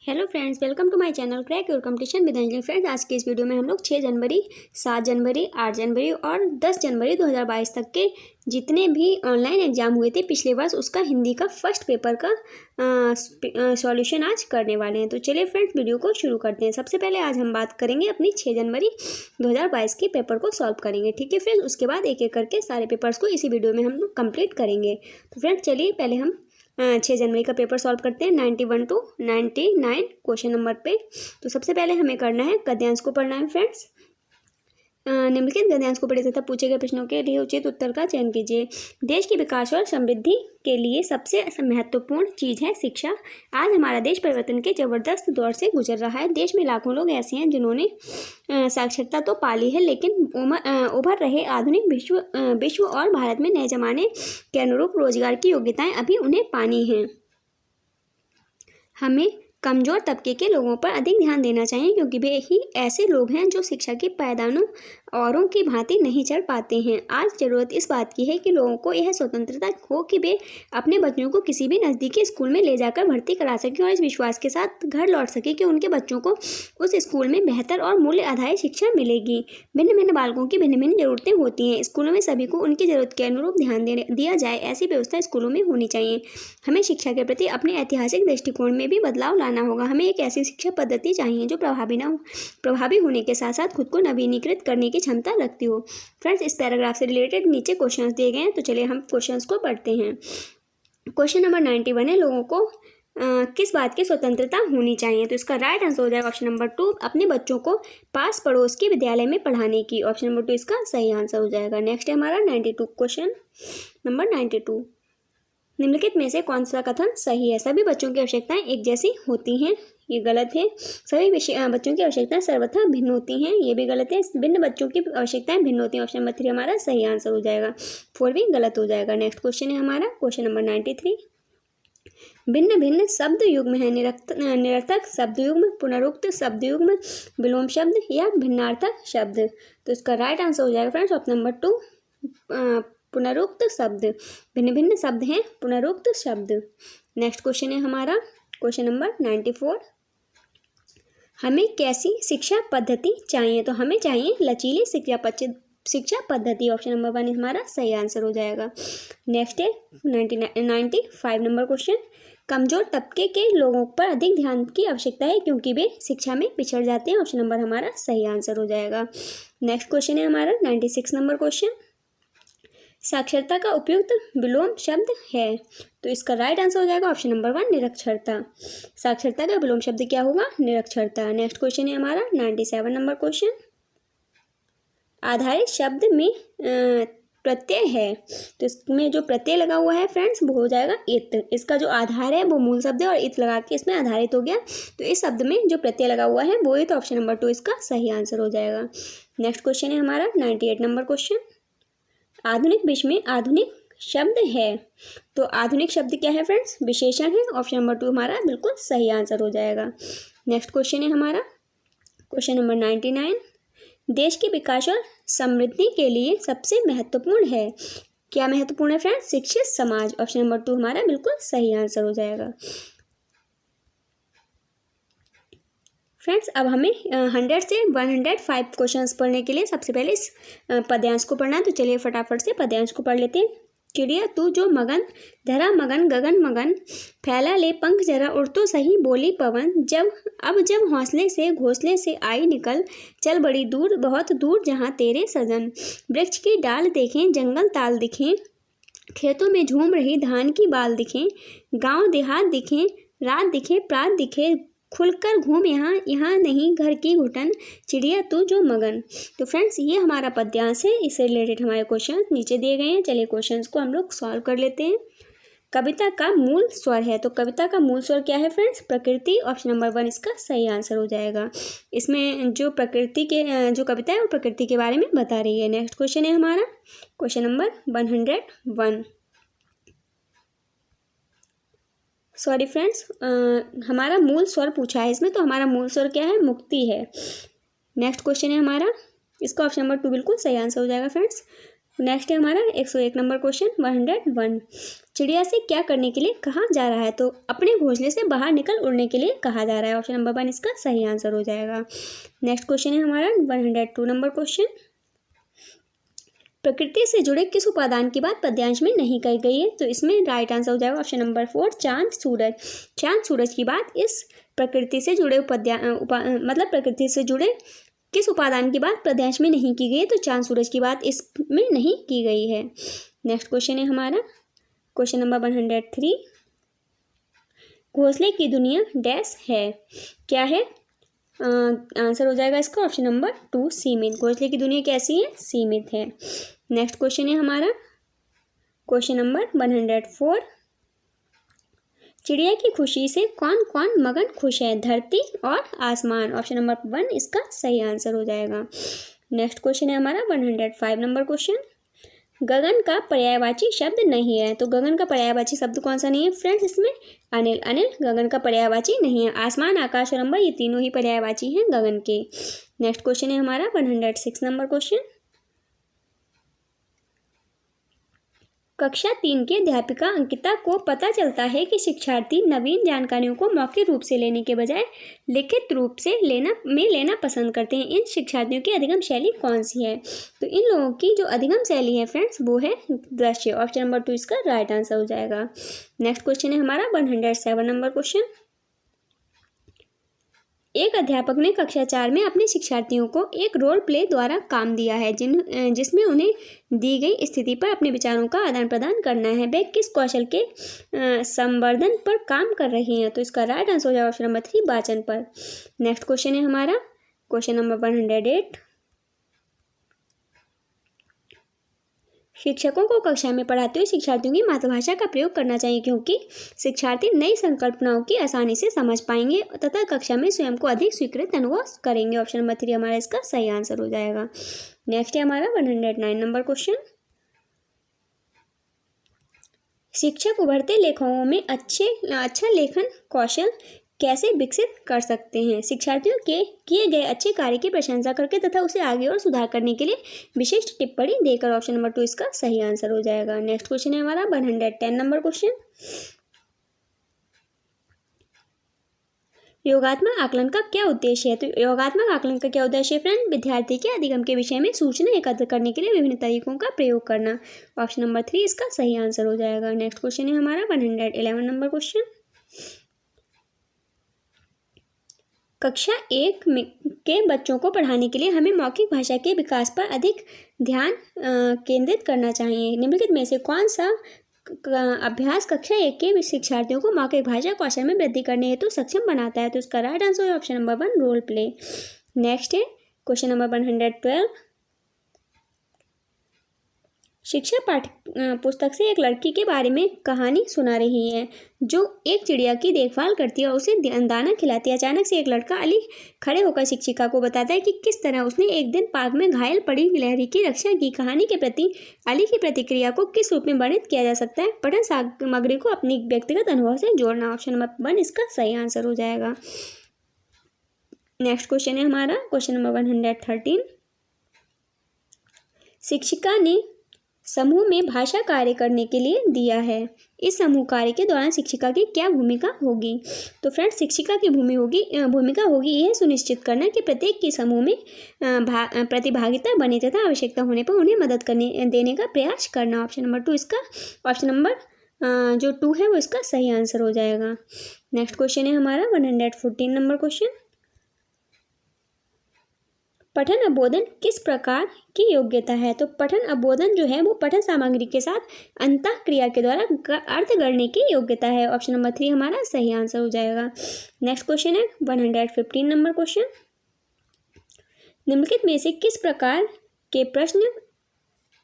Hello friends, welcome to my channel crack your competition with Anjali. Friends, आज के इस video में हम लोग 6 जनवरी, 7 जनवरी, 8 जनवरी और 10 जनवरी 2022 तक के जितने भी ऑनलाइन एग्जाम हुए थे पिछले वर्ष उसका हिंदी का फर्स्ट पेपर का सॉल्यूशन आज करने वाले हैं। तो चलिए फ्रेंड्स, वीडियो को शुरू करते हैं। सबसे पहले आज हम बात करेंगे अपनी 6 जनवरी 2022 के पेपर को सॉल्व करेंगे, ठीक है फ्रेंड्स। उसके बाद एक एक करके सारे पेपर्स को इसी वीडियो में हम लोग कंप्लीट करेंगे। तो फ्रेंड्स चलिए पहले हम 6 जनवरी का पेपर सॉल्व करते हैं 91 to 99 क्वेश्चन नंबर पे। तो सबसे पहले हमें करना है गद्यांश को पढ़ना है फ्रेंड्स। निम्नलिखित गद्यांश को पढ़े तथा पूछे गए प्रश्नों के लिए उचित उत्तर का चयन कीजिए। देश के विकास और समृद्धि के लिए सबसे महत्वपूर्ण चीज़ है शिक्षा। आज हमारा देश परिवर्तन के जबरदस्त दौर से गुजर रहा है। देश में लाखों लोग ऐसे हैं जिन्होंने साक्षरता तो पाली है, लेकिन उभर रहे आधुनिक विश्व और भारत में नए जमाने के अनुरूप रोजगार की योग्यताएं अभी उन्हें पानी हैं। हमें कमज़ोर तबके के लोगों पर अधिक ध्यान देना चाहिए, क्योंकि वे ही ऐसे लोग हैं जो शिक्षा के पायदानों औरों की भांति नहीं चढ़ पाते हैं। आज ज़रूरत इस बात की है कि लोगों को यह स्वतंत्रता हो कि वे अपने बच्चों को किसी भी नज़दीकी स्कूल में ले जाकर भर्ती करा सकें और इस विश्वास के साथ घर लौट सकें कि उनके बच्चों को उस स्कूल में बेहतर और मूल्य आधारित शिक्षा मिलेगी। भिन्न भिन्न बालकों की भिन्न भिन्न ज़रूरतें होती हैं। स्कूलों में सभी को उनकी ज़रूरत के अनुरूप ध्यान दिया जाए, ऐसी व्यवस्था स्कूलों में होनी चाहिए। हमें शिक्षा के प्रति अपने ऐतिहासिक दृष्टिकोण में भी बदलाव लाना होगा। हमें एक ऐसी शिक्षा पद्धति चाहिए जो प्रभावी होने के साथ साथ खुद को नवीनीकृत करने की क्षमता रखती हो। फ्रेंड्स, इस पैराग्राफ से रिलेटेड नीचे क्वेश्चंस दिए गए हैं, तो चलिए हम क्वेश्चंस को पढ़ते हैं। क्वेश्चन नंबर 91 है, लोगों को किस बात की स्वतंत्रता होनी चाहिए। तो इसका राइट आंसर हो जाएगा ऑप्शन नंबर 2, अपने बच्चों को पास पड़ोस के विद्यालय में पढ़ाने की। ऑप्शन नंबर 2 इसका सही आंसर हो जाएगा। नेक्स्ट है हमारा 92 क्वेश्चन नंबर 92। निम्नलिखित में से कौन सा कथन सही है। सभी बच्चों की आवश्यकताएं एक जैसी होती हैं, ये गलत है। सभी बच्चों की आवश्यकताएं सर्वथा भिन्न होती हैं, ये भी गलत है। भिन्न बच्चों की आवश्यकताएं भिन्न होती हैं। ऑप्शन नंबर 3 हमारा सही आंसर हो जाएगा। 4 भी गलत हो जाएगा। नेक्स्ट क्वेश्चन है हमारा क्वेश्चन नंबर 93। भिन्न भिन्न शब्द युग्म है। निरर्थक शब्द युग्म, पुनरुक्त शब्द युग्म, विलोम शब्द या भिन्नार्थक शब्द। तो इसका राइट आंसर हो जाएगा फ्रेंड्स ऑप्शन नंबर 2, पुनरुक्त शब्द। भिन्न भिन्न शब्द हैं पुनरुक्त शब्द। नेक्स्ट क्वेश्चन है हमारा क्वेश्चन नंबर 94। हमें कैसी शिक्षा पद्धति चाहिए। तो हमें चाहिए लचीली शिक्षा पद्धति। ऑप्शन नंबर 1 हमारा सही आंसर हो जाएगा। नेक्स्ट है 95 नंबर क्वेश्चन। कमजोर तबके के लोगों पर अधिक ध्यान की आवश्यकता है क्योंकि वे शिक्षा में पिछड़ जाते हैं। ऑप्शन नंबर हमारा सही आंसर हो जाएगा। नेक्स्ट क्वेश्चन है हमारा 96 नंबर क्वेश्चन। साक्षरता का उपयुक्त विलोम शब्द है। तो इसका राइट आंसर हो जाएगा ऑप्शन नंबर 1, निरक्षरता। साक्षरता का विलोम शब्द क्या होगा? निरक्षरता। नेक्स्ट क्वेश्चन है हमारा 97 नंबर क्वेश्चन। आधारित शब्द में प्रत्यय है, तो इसमें जो प्रत्यय लगा हुआ है फ्रेंड्स वो हो जाएगा इत। इसका जो आधार है वो मूल शब्द है और इत लगा के इसमें आधारित हो गया, तो इस शब्द में जो प्रत्यय लगा हुआ है वो इत। ऑप्शन नंबर 2 इसका सही आंसर हो जाएगा। नेक्स्ट क्वेश्चन है हमारा 98 नंबर क्वेश्चन। आधुनिक विश्व में आधुनिक शब्द है, तो आधुनिक शब्द क्या है फ्रेंड्स? विशेषण है। ऑप्शन नंबर 2 हमारा बिल्कुल सही आंसर हो जाएगा। नेक्स्ट क्वेश्चन है हमारा क्वेश्चन नंबर 99। देश के विकास और समृद्धि के लिए सबसे महत्वपूर्ण है। क्या महत्वपूर्ण है फ्रेंड्स? शिक्षित समाज। ऑप्शन नंबर 2 हमारा बिल्कुल सही आंसर हो जाएगा। फ्रेंड्स, अब हमें 100 से 105 क्वेश्चंस पढ़ने के लिए सबसे पहले इस पद्यांश को पढ़ना है, तो चलिए फटाफट से पद्यांश को पढ़ लेते हैं। चिड़िया तू जो मगन, धरा मगन गगन मगन, फैला ले पंख जरा उड़ तो सही बोली पवन, जब हौसले से घोंसले से आई निकल, चल बड़ी दूर बहुत दूर जहाँ तेरे सजन, वृक्ष की डाल देखें जंगल ताल दिखें, खेतों में झूम रही धान की बाल दिखें, गाँव देहात दिखें रात दिखे प्रात दिखे, खुलकर घूम यहाँ नहीं घर की घुटन, चिड़िया तू जो मगन। तो फ्रेंड्स, ये हमारा पद्यांश है। इससे रिलेटेड हमारे क्वेश्चन नीचे दिए गए हैं। चलिए क्वेश्चंस को हम लोग सॉल्व कर लेते हैं। कविता का मूल स्वर है, तो कविता का मूल स्वर क्या है फ्रेंड्स? प्रकृति। ऑप्शन नंबर 1 इसका सही आंसर हो जाएगा। इसमें जो प्रकृति के जो कविता है वो प्रकृति के बारे में बता रही है। नेक्स्ट क्वेश्चन है हमारा क्वेश्चन नंबर 101। सॉरी फ्रेंड्स, हमारा मूल स्वर पूछा है इसमें, तो हमारा मूल स्वर क्या है? मुक्ति है। नेक्स्ट क्वेश्चन है हमारा, इसका ऑप्शन नंबर 2 बिल्कुल सही आंसर हो जाएगा फ्रेंड्स। नेक्स्ट है हमारा 101 नंबर क्वेश्चन 101। चिड़िया से क्या करने के लिए कहा जा रहा है? तो अपने घोंसले से बाहर निकल उड़ने के लिए कहा जा रहा है। ऑप्शन नंबर 1 इसका सही आंसर हो जाएगा। नेक्स्ट क्वेश्चन है हमारा 102 नंबर क्वेश्चन। प्रकृति से जुड़े किस उपादान की बात पद्यांश में नहीं कही गई है? तो इसमें राइट आंसर हो जाएगा ऑप्शन नंबर 4 चांद सूरज। चांद सूरज की बात इस प्रकृति से जुड़े मतलब प्रकृति से जुड़े किस उपादान की बात पद्यांश में नहीं की गई है? तो चांद सूरज की बात इसमें नहीं की गई है। नेक्स्ट क्वेश्चन है हमारा क्वेश्चन नंबर 103। घोंसले की दुनिया डैश है, क्या है? आंसर हो जाएगा इसका ऑप्शन नंबर 2 सीमित। घोंसले की दुनिया कैसी है? सीमित है। नेक्स्ट क्वेश्चन है हमारा क्वेश्चन नंबर 104। चिड़िया की खुशी से कौन कौन मगन खुश है? धरती और आसमान। ऑप्शन नंबर 1 इसका सही आंसर हो जाएगा। नेक्स्ट क्वेश्चन है हमारा 105 नंबर क्वेश्चन। गगन का पर्यायवाची शब्द नहीं है, तो गगन का पर्यायवाची शब्द कौन सा नहीं है फ्रेंड्स? इसमें अनिल। अनिल गगन का पर्यायवाची नहीं है। आसमान, आकाश और अंबर ये तीनों ही पर्यायवाची हैं गगन के। नेक्स्ट क्वेश्चन है हमारा 106 नंबर क्वेश्चन। कक्षा 3 की अध्यापिका अंकिता को पता चलता है कि शिक्षार्थी नवीन जानकारियों को मौखिक रूप से लेने के बजाय लिखित रूप से लेना पसंद करते हैं। इन शिक्षार्थियों की अधिगम शैली कौन सी है? तो इन लोगों की जो अधिगम शैली है फ्रेंड्स वो है दृश्य। ऑप्शन नंबर 2 इसका राइट आंसर हो जाएगा। नेक्स्ट क्वेश्चन है हमारा 107 नंबर क्वेश्चन। एक अध्यापक ने कक्षा 4 में अपने शिक्षार्थियों को एक रोल प्ले द्वारा काम दिया है जिसमें उन्हें दी गई स्थिति पर अपने विचारों का आदान प्रदान करना है। वे किस कौशल के संवर्धन पर काम कर रही हैं? तो इसका राइट आंसर हो जाएगा ऑप्शन नंबर 3 वाचन पर। नेक्स्ट क्वेश्चन है हमारा क्वेश्चन नंबर 108। शिक्षकों को कक्षा में पढ़ाते हुए शिक्षार्थियों की मातृभाषा का प्रयोग करना चाहिए क्योंकि शिक्षार्थी नई संकल्पनाओं की आसानी से समझ पाएंगे तथा कक्षा में स्वयं को अधिक स्वीकृत अनुभव करेंगे। ऑप्शन नंबर 3 हमारा इसका सही आंसर हो जाएगा। नेक्स्ट है हमारा 109 नंबर क्वेश्चन। शिक्षक उभरते लेखकों में अच्छा लेखन कौशल कैसे विकसित कर सकते हैं? शिक्षार्थियों के किए गए अच्छे कार्य की प्रशंसा करके तथा उसे आगे और सुधार करने के लिए विशिष्ट टिप्पणी देकर। ऑप्शन नंबर 2 इसका सही आंसर हो जाएगा। नेक्स्ट क्वेश्चन है हमारा 110 नंबर क्वेश्चन। योगात्मक आकलन का क्या उद्देश्य है? तो योगात्मक आकलन का क्या उद्देश्य है फ्रेंड? विद्यार्थी के अधिगम के विषय में सूचना एकत्र करने के लिए विभिन्न तरीकों का प्रयोग करना। ऑप्शन नंबर 3 इसका सही आंसर हो जाएगा। नेक्स्ट क्वेश्चन है हमारा 111 नंबर क्वेश्चन। कक्षा 1 के बच्चों को पढ़ाने के लिए हमें मौखिक भाषा के विकास पर अधिक ध्यान केंद्रित करना चाहिए। निम्नलिखित में से कौन सा अभ्यास कक्षा 1 के शिक्षार्थियों को मौखिक भाषा कौशल में वृद्धि करने हेतु सक्षम बनाता है? तो इसका राइट आंसर है option number 1 role play. Next है क्वेश्चन नंबर 112। शिक्षक पाठ्य पुस्तक से एक लड़की के बारे में कहानी सुना रही है जो एक चिड़िया की देखभाल करती है और उसे दाना खिलाती है। अचानक से एक लड़का अली खड़े होकर शिक्षिका को बताता है कि किस तरह उसने एक दिन पार्क में घायल पड़ी गिलहरी की रक्षा की। कहानी के प्रति अली की प्रतिक्रिया को किस रूप में वर्णित किया जा सकता है? पठन सामग्री को अपनी व्यक्तिगत अनुभव से जोड़ना। ऑप्शन नंबर 1 इसका सही आंसर हो जाएगा। नेक्स्ट क्वेश्चन है हमारा क्वेश्चन नंबर 113। शिक्षिका ने समूह में भाषा कार्य करने के लिए दिया है। इस समूह कार्य के दौरान शिक्षिका की क्या भूमिका होगी? तो फ्रेंड्स शिक्षिका की भूमिका होगी यह सुनिश्चित करना कि प्रत्येक के समूह में प्रतिभागिता बने तथा आवश्यकता होने पर उन्हें मदद देने का प्रयास करना। ऑप्शन नंबर 2 इसका ऑप्शन नंबर जो 2 है वो इसका सही आंसर हो जाएगा। नेक्स्ट क्वेश्चन है हमारा 114 नंबर क्वेश्चन। पठन अबोधन किस प्रकार की योग्यता है? तो पठन अबोधन जो है वो पठन सामग्री के साथ अंतः क्रिया के द्वारा अर्थ गढ़ने की योग्यता है। ऑप्शन नंबर 3 हमारा सही आंसर हो जाएगा। नेक्स्ट क्वेश्चन है 115 नंबर क्वेश्चन। निम्नलिखित में से किस प्रकार के प्रश्न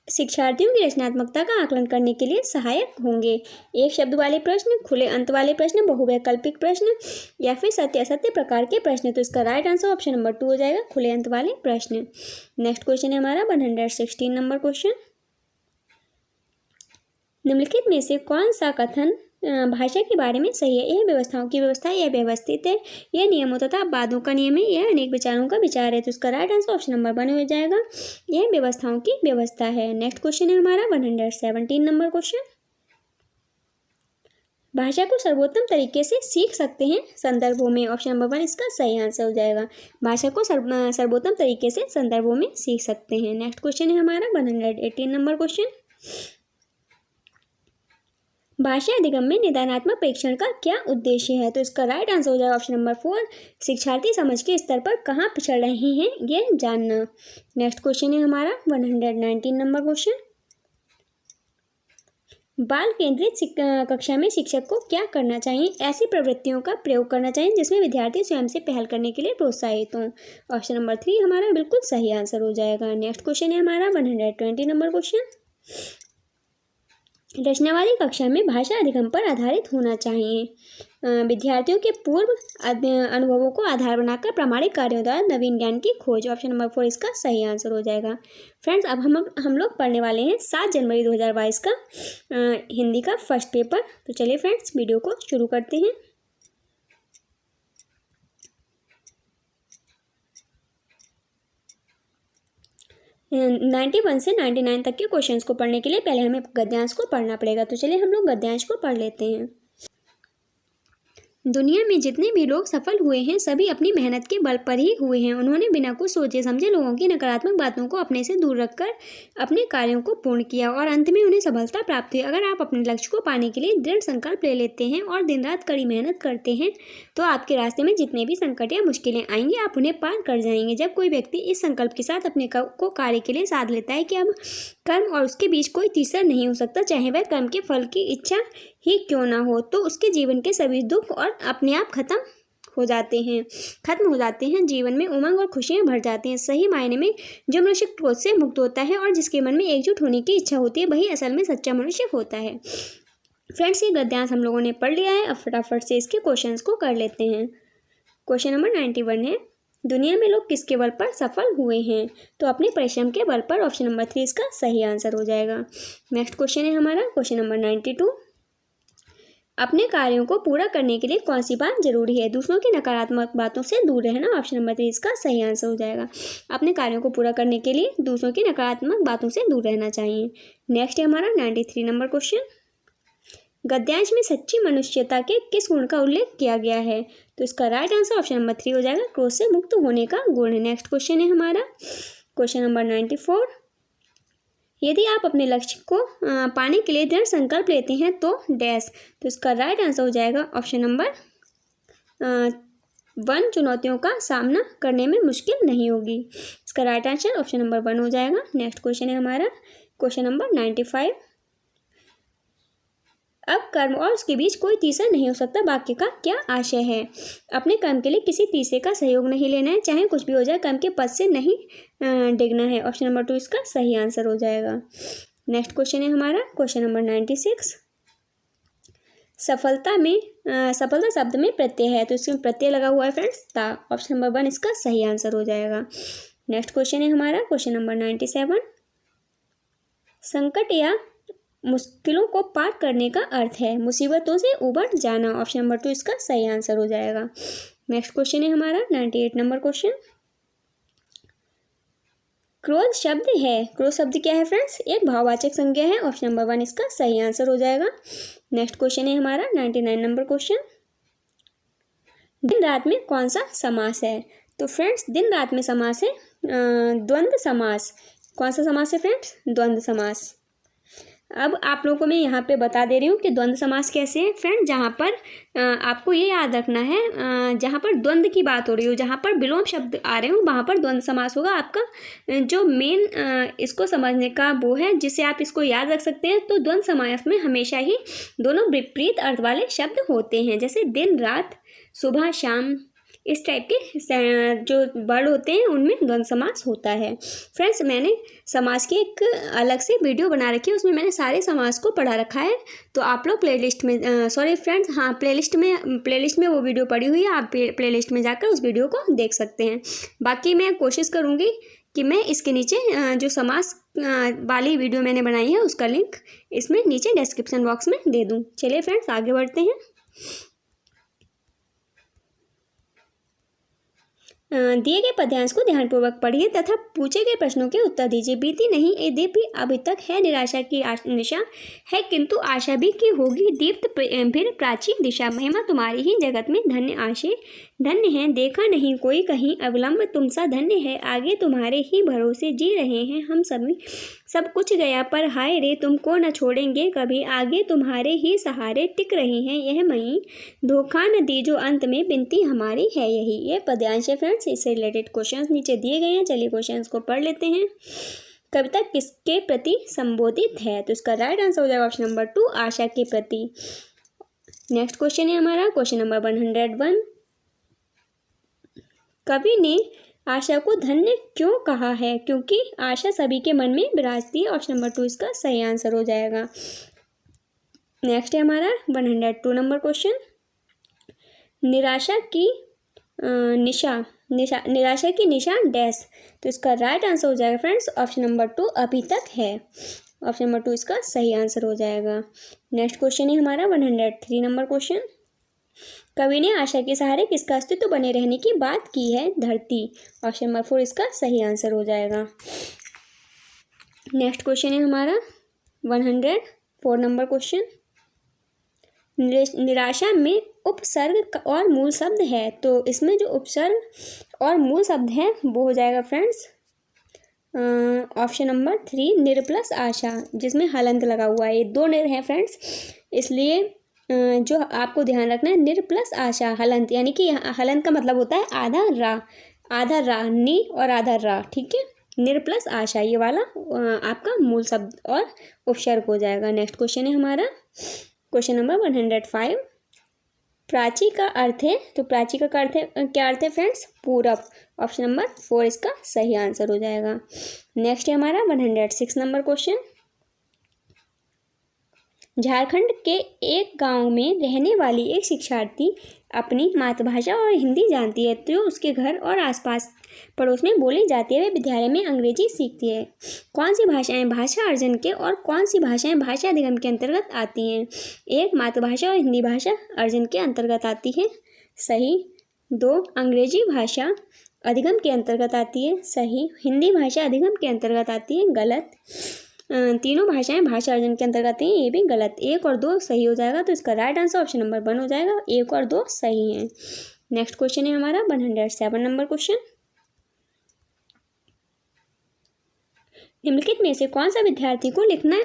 शिक्षार्थियों की रचनात्मकता का आकलन करने के लिए सहायक होंगे? एक शब्द वाले प्रश्न, खुले अंत वाले प्रश्न, बहुवैकल्पिक प्रश्न या फिर सत्य असत्य प्रकार के प्रश्न। तो इसका राइट आंसर ऑप्शन नंबर 2 हो जाएगा खुले अंत वाले प्रश्न। नेक्स्ट क्वेश्चन है हमारा 116 नंबर क्वेश्चन। निम्नलिखित में से कौन सा कथन भाषा के बारे में सही है, यह व्यवस्थाओं की व्यवस्था है, यह व्यवस्थित है, यह नियमों तथा वादों का नियम है, यह अनेक विचारों का विचार है। तो इसका राइट आंसर ऑप्शन नंबर 1 हो जाएगा, यह व्यवस्थाओं की व्यवस्था है। नेक्स्ट क्वेश्चन है हमारा 117 नंबर क्वेश्चन। भाषा को सर्वोत्तम तरीके से सीख सकते हैं संदर्भों में। ऑप्शन नंबर 1 इसका सही आंसर हो जाएगा। भाषा को सर्वोत्तम तरीके से संदर्भों में सीख सकते हैं। नेक्स्ट क्वेश्चन है हमारा 118 नंबर क्वेश्चन। भाषा अधिगम में निदानात्मक परीक्षण का क्या उद्देश्य है? तो इसका राइट आंसर हो जाएगा ऑप्शन नंबर 4, शिक्षार्थी समझ के स्तर पर कहाँ पिछड़ रहे हैं ये जानना। नेक्स्ट क्वेश्चन है हमारा 119 नंबर क्वेश्चन। बाल केंद्रित कक्षा में शिक्षक को क्या करना चाहिए? ऐसी प्रवृत्तियों का प्रयोग करना चाहिए जिसमें विद्यार्थी स्वयं से पहल करने के लिए प्रोत्साहित हों। ऑप्शन नंबर 3 हमारा बिल्कुल सही आंसर हो जाएगा। नेक्स्ट क्वेश्चन है हमारा 120 नंबर क्वेश्चन। रचनावादी कक्षा में भाषा अधिगम पर आधारित होना चाहिए। विद्यार्थियों के पूर्व अनुभवों को आधार बनाकर प्रामाणिक कार्यों द्वारा नवीन ज्ञान की खोज। ऑप्शन नंबर 4 इसका सही आंसर हो जाएगा। फ्रेंड्स, अब हम लोग पढ़ने वाले हैं 7 जनवरी 2022 का हिंदी का फर्स्ट पेपर। तो चलिए फ्रेंड्स, वीडियो को शुरू करते हैं। नाइन्टी 91 से 99 तक के क्वेश्चंस को पढ़ने के लिए पहले हमें गद्यांश को पढ़ना पड़ेगा। तो चलिए हम लोग गद्यांश को पढ़ लेते हैं। दुनिया में जितने भी लोग सफल हुए हैं सभी अपनी मेहनत के बल पर ही हुए हैं। उन्होंने बिना कुछ सोचे समझे लोगों की नकारात्मक बातों को अपने से दूर रखकर अपने कार्यों को पूर्ण किया और अंत में उन्हें सफलता प्राप्त हुई। अगर आप अपने लक्ष्य को पाने के लिए दृढ़ संकल्प ले लेते हैं और दिन रात कड़ी मेहनत करते हैं तो आपके रास्ते में जितने भी संकट या मुश्किलें आएंगी आप उन्हें पार कर जाएंगे। जब कोई व्यक्ति इस संकल्प के साथ अपने को कार्य के लिए साध लेता है कि अब कर्म और उसके बीच कोई तीसरा नहीं हो सकता, चाहे वह कर्म के फल की इच्छा ही क्यों ना हो, तो उसके जीवन के सभी दुख और अपने आप खत्म हो जाते हैं। जीवन में उमंग और खुशियां भर जाती हैं। सही मायने में जो मनुष्य क्रोध से मुक्त होता है और जिसके मन में एकजुट होने की इच्छा होती है वही असल में सच्चा मनुष्य होता है। फ्रेंड्स, ये गद्यांश हम लोगों ने पढ़ लिया है। अब फटाफट से इसके क्वेश्चंस को कर लेते हैं। क्वेश्चन नंबर 91 है, दुनिया में लोग किसके बल पर सफल हुए हैं? तो अपने परिश्रम के बल पर। ऑप्शन नंबर 3 इसका सही आंसर हो जाएगा। नेक्स्ट क्वेश्चन है हमारा क्वेश्चन नंबर 92, अपने कार्यों को पूरा करने के लिए कौन सी बात जरूरी है? दूसरों की नकारात्मक बातों से दूर रहना। ऑप्शन नंबर 3 इसका सही आंसर हो जाएगा। अपने कार्यों को पूरा करने के लिए दूसरों की नकारात्मक बातों से दूर रहना चाहिए। नेक्स्ट है हमारा 93 नंबर क्वेश्चन, गद्यांश में सच्ची मनुष्यता के किस गुण का उल्लेख किया गया है? तो इसका राइट आंसर ऑप्शन नंबर 3 हो जाएगा, क्रोध से मुक्त होने का गुण। नेक्स्ट क्वेश्चन है हमारा क्वेश्चन नंबर 94, यदि आप अपने लक्ष्य को पाने के लिए दृढ़ संकल्प लेते हैं तो डैश। तो इसका राइट आंसर हो जाएगा ऑप्शन नंबर 1, चुनौतियों का सामना करने में मुश्किल नहीं होगी। इसका राइट आंसर ऑप्शन नंबर 1 हो जाएगा। नेक्स्ट क्वेश्चन है हमारा क्वेश्चन नंबर 95, अब कर्म और उसके बीच कोई तीसरा नहीं हो सकता, वाक्य का क्या आशय है? अपने कर्म के लिए किसी तीसरे का सहयोग नहीं लेना है, चाहे कुछ भी हो जाए कर्म के पद से नहीं डिगना है। ऑप्शन नंबर 2 इसका सही आंसर हो जाएगा। नेक्स्ट क्वेश्चन है हमारा क्वेश्चन नंबर 96, सफलता शब्द में प्रत्यय है, तो इसमें प्रत्यय लगा हुआ है फ्रेंड्स ता। ऑप्शन नंबर 1 इसका सही आंसर हो जाएगा। नेक्स्ट क्वेश्चन है हमारा क्वेश्चन नंबर 97, संकट या मुश्किलों को पार करने का अर्थ है मुसीबतों से उबर जाना। ऑप्शन नंबर 2 इसका सही आंसर हो जाएगा। नेक्स्ट क्वेश्चन है हमारा 98 नंबर क्वेश्चन, क्रोध शब्द है, क्रोध शब्द क्या है फ्रेंड्स? एक भाववाचक संज्ञा है। ऑप्शन नंबर 1 इसका सही आंसर हो जाएगा। नेक्स्ट क्वेश्चन है हमारा 99 नंबर क्वेश्चन, दिन रात में कौन सा समास है? तो फ्रेंड्स, दिन रात में समास है द्वंद्व समास। कौन सा समास है फ्रेंड्स? द्वंद्व समास। अब आप लोगों को मैं यहाँ पे बता दे रही हूँ कि द्वंद्व समास कैसे है फ्रेंड। जहाँ पर आपको ये याद रखना है, जहाँ पर द्वंद्व की बात हो रही हो, जहाँ पर विलोम शब्द आ रहे हो वहाँ पर द्वंद्व समास होगा। आपका जो मेन इसको समझने का वो है जिससे आप इसको याद रख सकते हैं। तो द्वंद्व समास में हमेशा ही दोनों विपरीत अर्थ वाले शब्द होते हैं, जैसे दिन रात, सुबह शाम, इस टाइप के जो वर्ड होते हैं उनमें द्वंद्व समास होता है। फ्रेंड्स, मैंने समास की एक अलग से वीडियो बना रखी है, उसमें मैंने सारे समास को पढ़ा रखा है। तो आप लोग प्लेलिस्ट में प्लेलिस्ट में वो वीडियो पड़ी हुई है, आप प्लेलिस्ट में जाकर उस वीडियो को देख सकते हैं। बाकी मैं कोशिश करूँगी कि मैं इसके नीचे जो समास वाली वीडियो मैंने बनाई है उसका लिंक इसमें नीचे डिस्क्रिप्शन बॉक्स में दे दूँ। चलिए फ्रेंड्स आगे बढ़ते हैं। दिए गए पद्यांश को ध्यानपूर्वक पढ़िए तथा पूछे गए प्रश्नों के उत्तर दीजिए। बीती नहीं ये दीप्ति अभी तक है निराशा की निशा है, किंतु आशा भी की होगी दीप्त फिर प्राचीन दिशा। महिमा तुम्हारी ही जगत में धन्य आशे धन्य है, देखा नहीं कोई कहीं अवलंब तुम सा धन्य है। आगे तुम्हारे ही भरोसे जी रहे हैं हम सभी, सब कुछ गया पर हाय रे तुमको न छोड़ेंगे कभी। आगे तुम्हारे ही सहारे टिक रहे हैं यह मई, धोखा न दीजो अंत में बिनती हमारी है यही। ये पद्यांश है फ्रेंड्स, इससे रिलेटेड क्वेश्चंस नीचे दिए गए हैं। चलिए क्वेश्चंस को पढ़ लेते हैं। कविता किसके प्रति संबोधित है? तो इसका राइट आंसर हो जाएगा ऑप्शन नंबर 2 आशा के प्रति। नेक्स्ट क्वेश्चन है हमारा क्वेश्चन नंबर 101। कवि ने आशा को धन्य क्यों कहा है? क्योंकि आशा सभी के मन में विराजती है। ऑप्शन नंबर 2 इसका सही आंसर हो जाएगा। नेक्स्ट है हमारा 102 नंबर क्वेश्चन। निराशा की निशा डैश। तो इसका राइट आंसर हो जाएगा फ्रेंड्स ऑप्शन नंबर 2 अभी तक है। ऑप्शन नंबर 2 इसका सही आंसर हो जाएगा। नेक्स्ट क्वेश्चन है हमारा 103 नंबर क्वेश्चन। कवि ने आशा के सहारे किसका अस्तित्व बने रहने की बात की है? धरती। ऑप्शन नंबर 4 इसका सही आंसर हो जाएगा। नेक्स्ट क्वेश्चन है हमारा 104 नंबर क्वेश्चन। निराशा में उपसर्ग और मूल शब्द है, तो इसमें जो उपसर्ग और मूल शब्द है वो हो जाएगा फ्रेंड्स ऑप्शन नंबर 3 निर प्लस आशा, जिसमें हलंत लगा हुआ है। ये 2 निर हैं फ्रेंड्स, इसलिए जो आपको ध्यान रखना है निर प्लस आशा हलंत, यानी कि हलंत का मतलब होता है आधा रा नी और आधा रा, ठीक है। निर प्लस आशा ये वाला आपका मूल शब्द और उपसर्ग हो जाएगा। नेक्स्ट क्वेश्चन है हमारा क्वेश्चन नंबर 105। प्राची का अर्थ है, तो प्राची का अर्थ है क्या अर्थ है फ्रेंड्स? पूरब। ऑप्शन नंबर 4 इसका सही आंसर हो जाएगा। नेक्स्ट है हमारा 106 नंबर क्वेश्चन। झारखंड के एक गांव में रहने वाली एक शिक्षार्थी अपनी मातृभाषा और हिंदी जानती है, तो उसके घर और आसपास पड़ोस में बोली जाती है। वे विद्यालय में अंग्रेजी सीखती है। कौन सी भाषाएं भाषा अर्जन के और कौन सी भाषाएं भाषा अधिगम के अंतर्गत आती हैं? 1 मातृभाषा और हिंदी भाषा अर्जन के अंतर्गत आती है, सही। 2 अंग्रेजी भाषा अधिगम के अंतर्गत आती है, सही। हिंदी भाषा अधिगम के अंतर्गत आती है, गलत। तीनों भाषाएं भाषा अर्जन के अंतर्गत हैं, ये भी गलत। 1 और 2 सही हो जाएगा, तो इसका राइट आंसर ऑप्शन नंबर 1 हो जाएगा। 1 और 2 सही हैं। नेक्स्ट क्वेश्चन है हमारा 107 नंबर क्वेश्चन। निम्नलिखित में से कौन सा विद्यार्थी को लिखना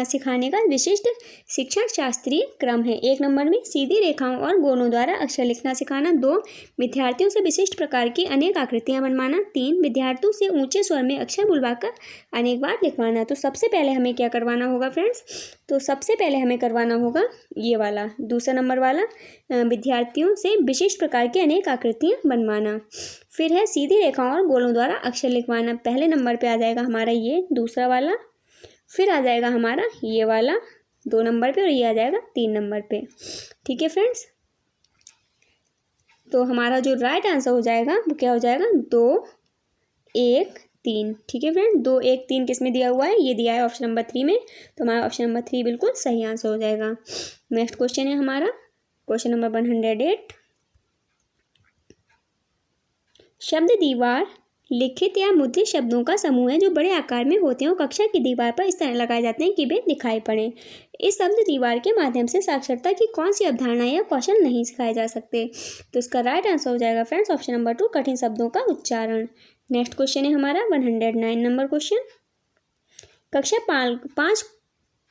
सिखाने का विशिष्ट शिक्षण शास्त्रीय क्रम है? 1 नंबर में सीधी रेखाओं और गोलों द्वारा अक्षर लिखना सिखाना। 2 विद्यार्थियों से विशिष्ट प्रकार की अनेक आकृतियां बनवाना। 3 विद्यार्थियों से ऊंचे स्वर में अक्षर बुलवाकर अनेक बार लिखवाना। तो सबसे पहले हमें क्या करवाना होगा फ्रेंड्स? तो सबसे पहले हमें करवाना होगा ये वाला, दूसरा नंबर वाला, विद्यार्थियों से विशिष्ट प्रकार की अनेक आकृतियां बनवाना। फिर है सीधी रेखाओं और गोलों द्वारा अक्षर लिखवाना। पहले नंबर पे आ जाएगा हमारा ये दूसरा वाला, फिर आ जाएगा हमारा ये वाला 2 नंबर पे, और ये आ जाएगा 3 नंबर पे, ठीक है फ्रेंड्स। तो हमारा जो राइट आंसर हो जाएगा वो क्या हो जाएगा? 2 1 3, ठीक है फ्रेंड्स। 2 1 3 किस में दिया हुआ है? ये दिया है ऑप्शन नंबर 3 में, तो हमारा ऑप्शन नंबर 3 बिल्कुल सही आंसर हो जाएगा। नेक्स्ट क्वेश्चन है हमारा क्वेश्चन नंबर 108। शब्द दीवार लिखित या मुद्रित शब्दों का समूह है जो बड़े आकार में होते हैं और कक्षा की दीवार पर इस तरह लगाए जाते हैं कि वे दिखाई पड़े। इस शब्द दीवार के माध्यम से साक्षरता की कौन सी अवधारणा या कौशल नहीं सिखाए जा सकते? तो इसका राइट आंसर हो जाएगा फ्रेंड्स ऑप्शन नंबर 2 कठिन शब्दों का उच्चारण। नेक्स्ट क्वेश्चन है हमारा 109 नंबर क्वेश्चन। कक्षा 5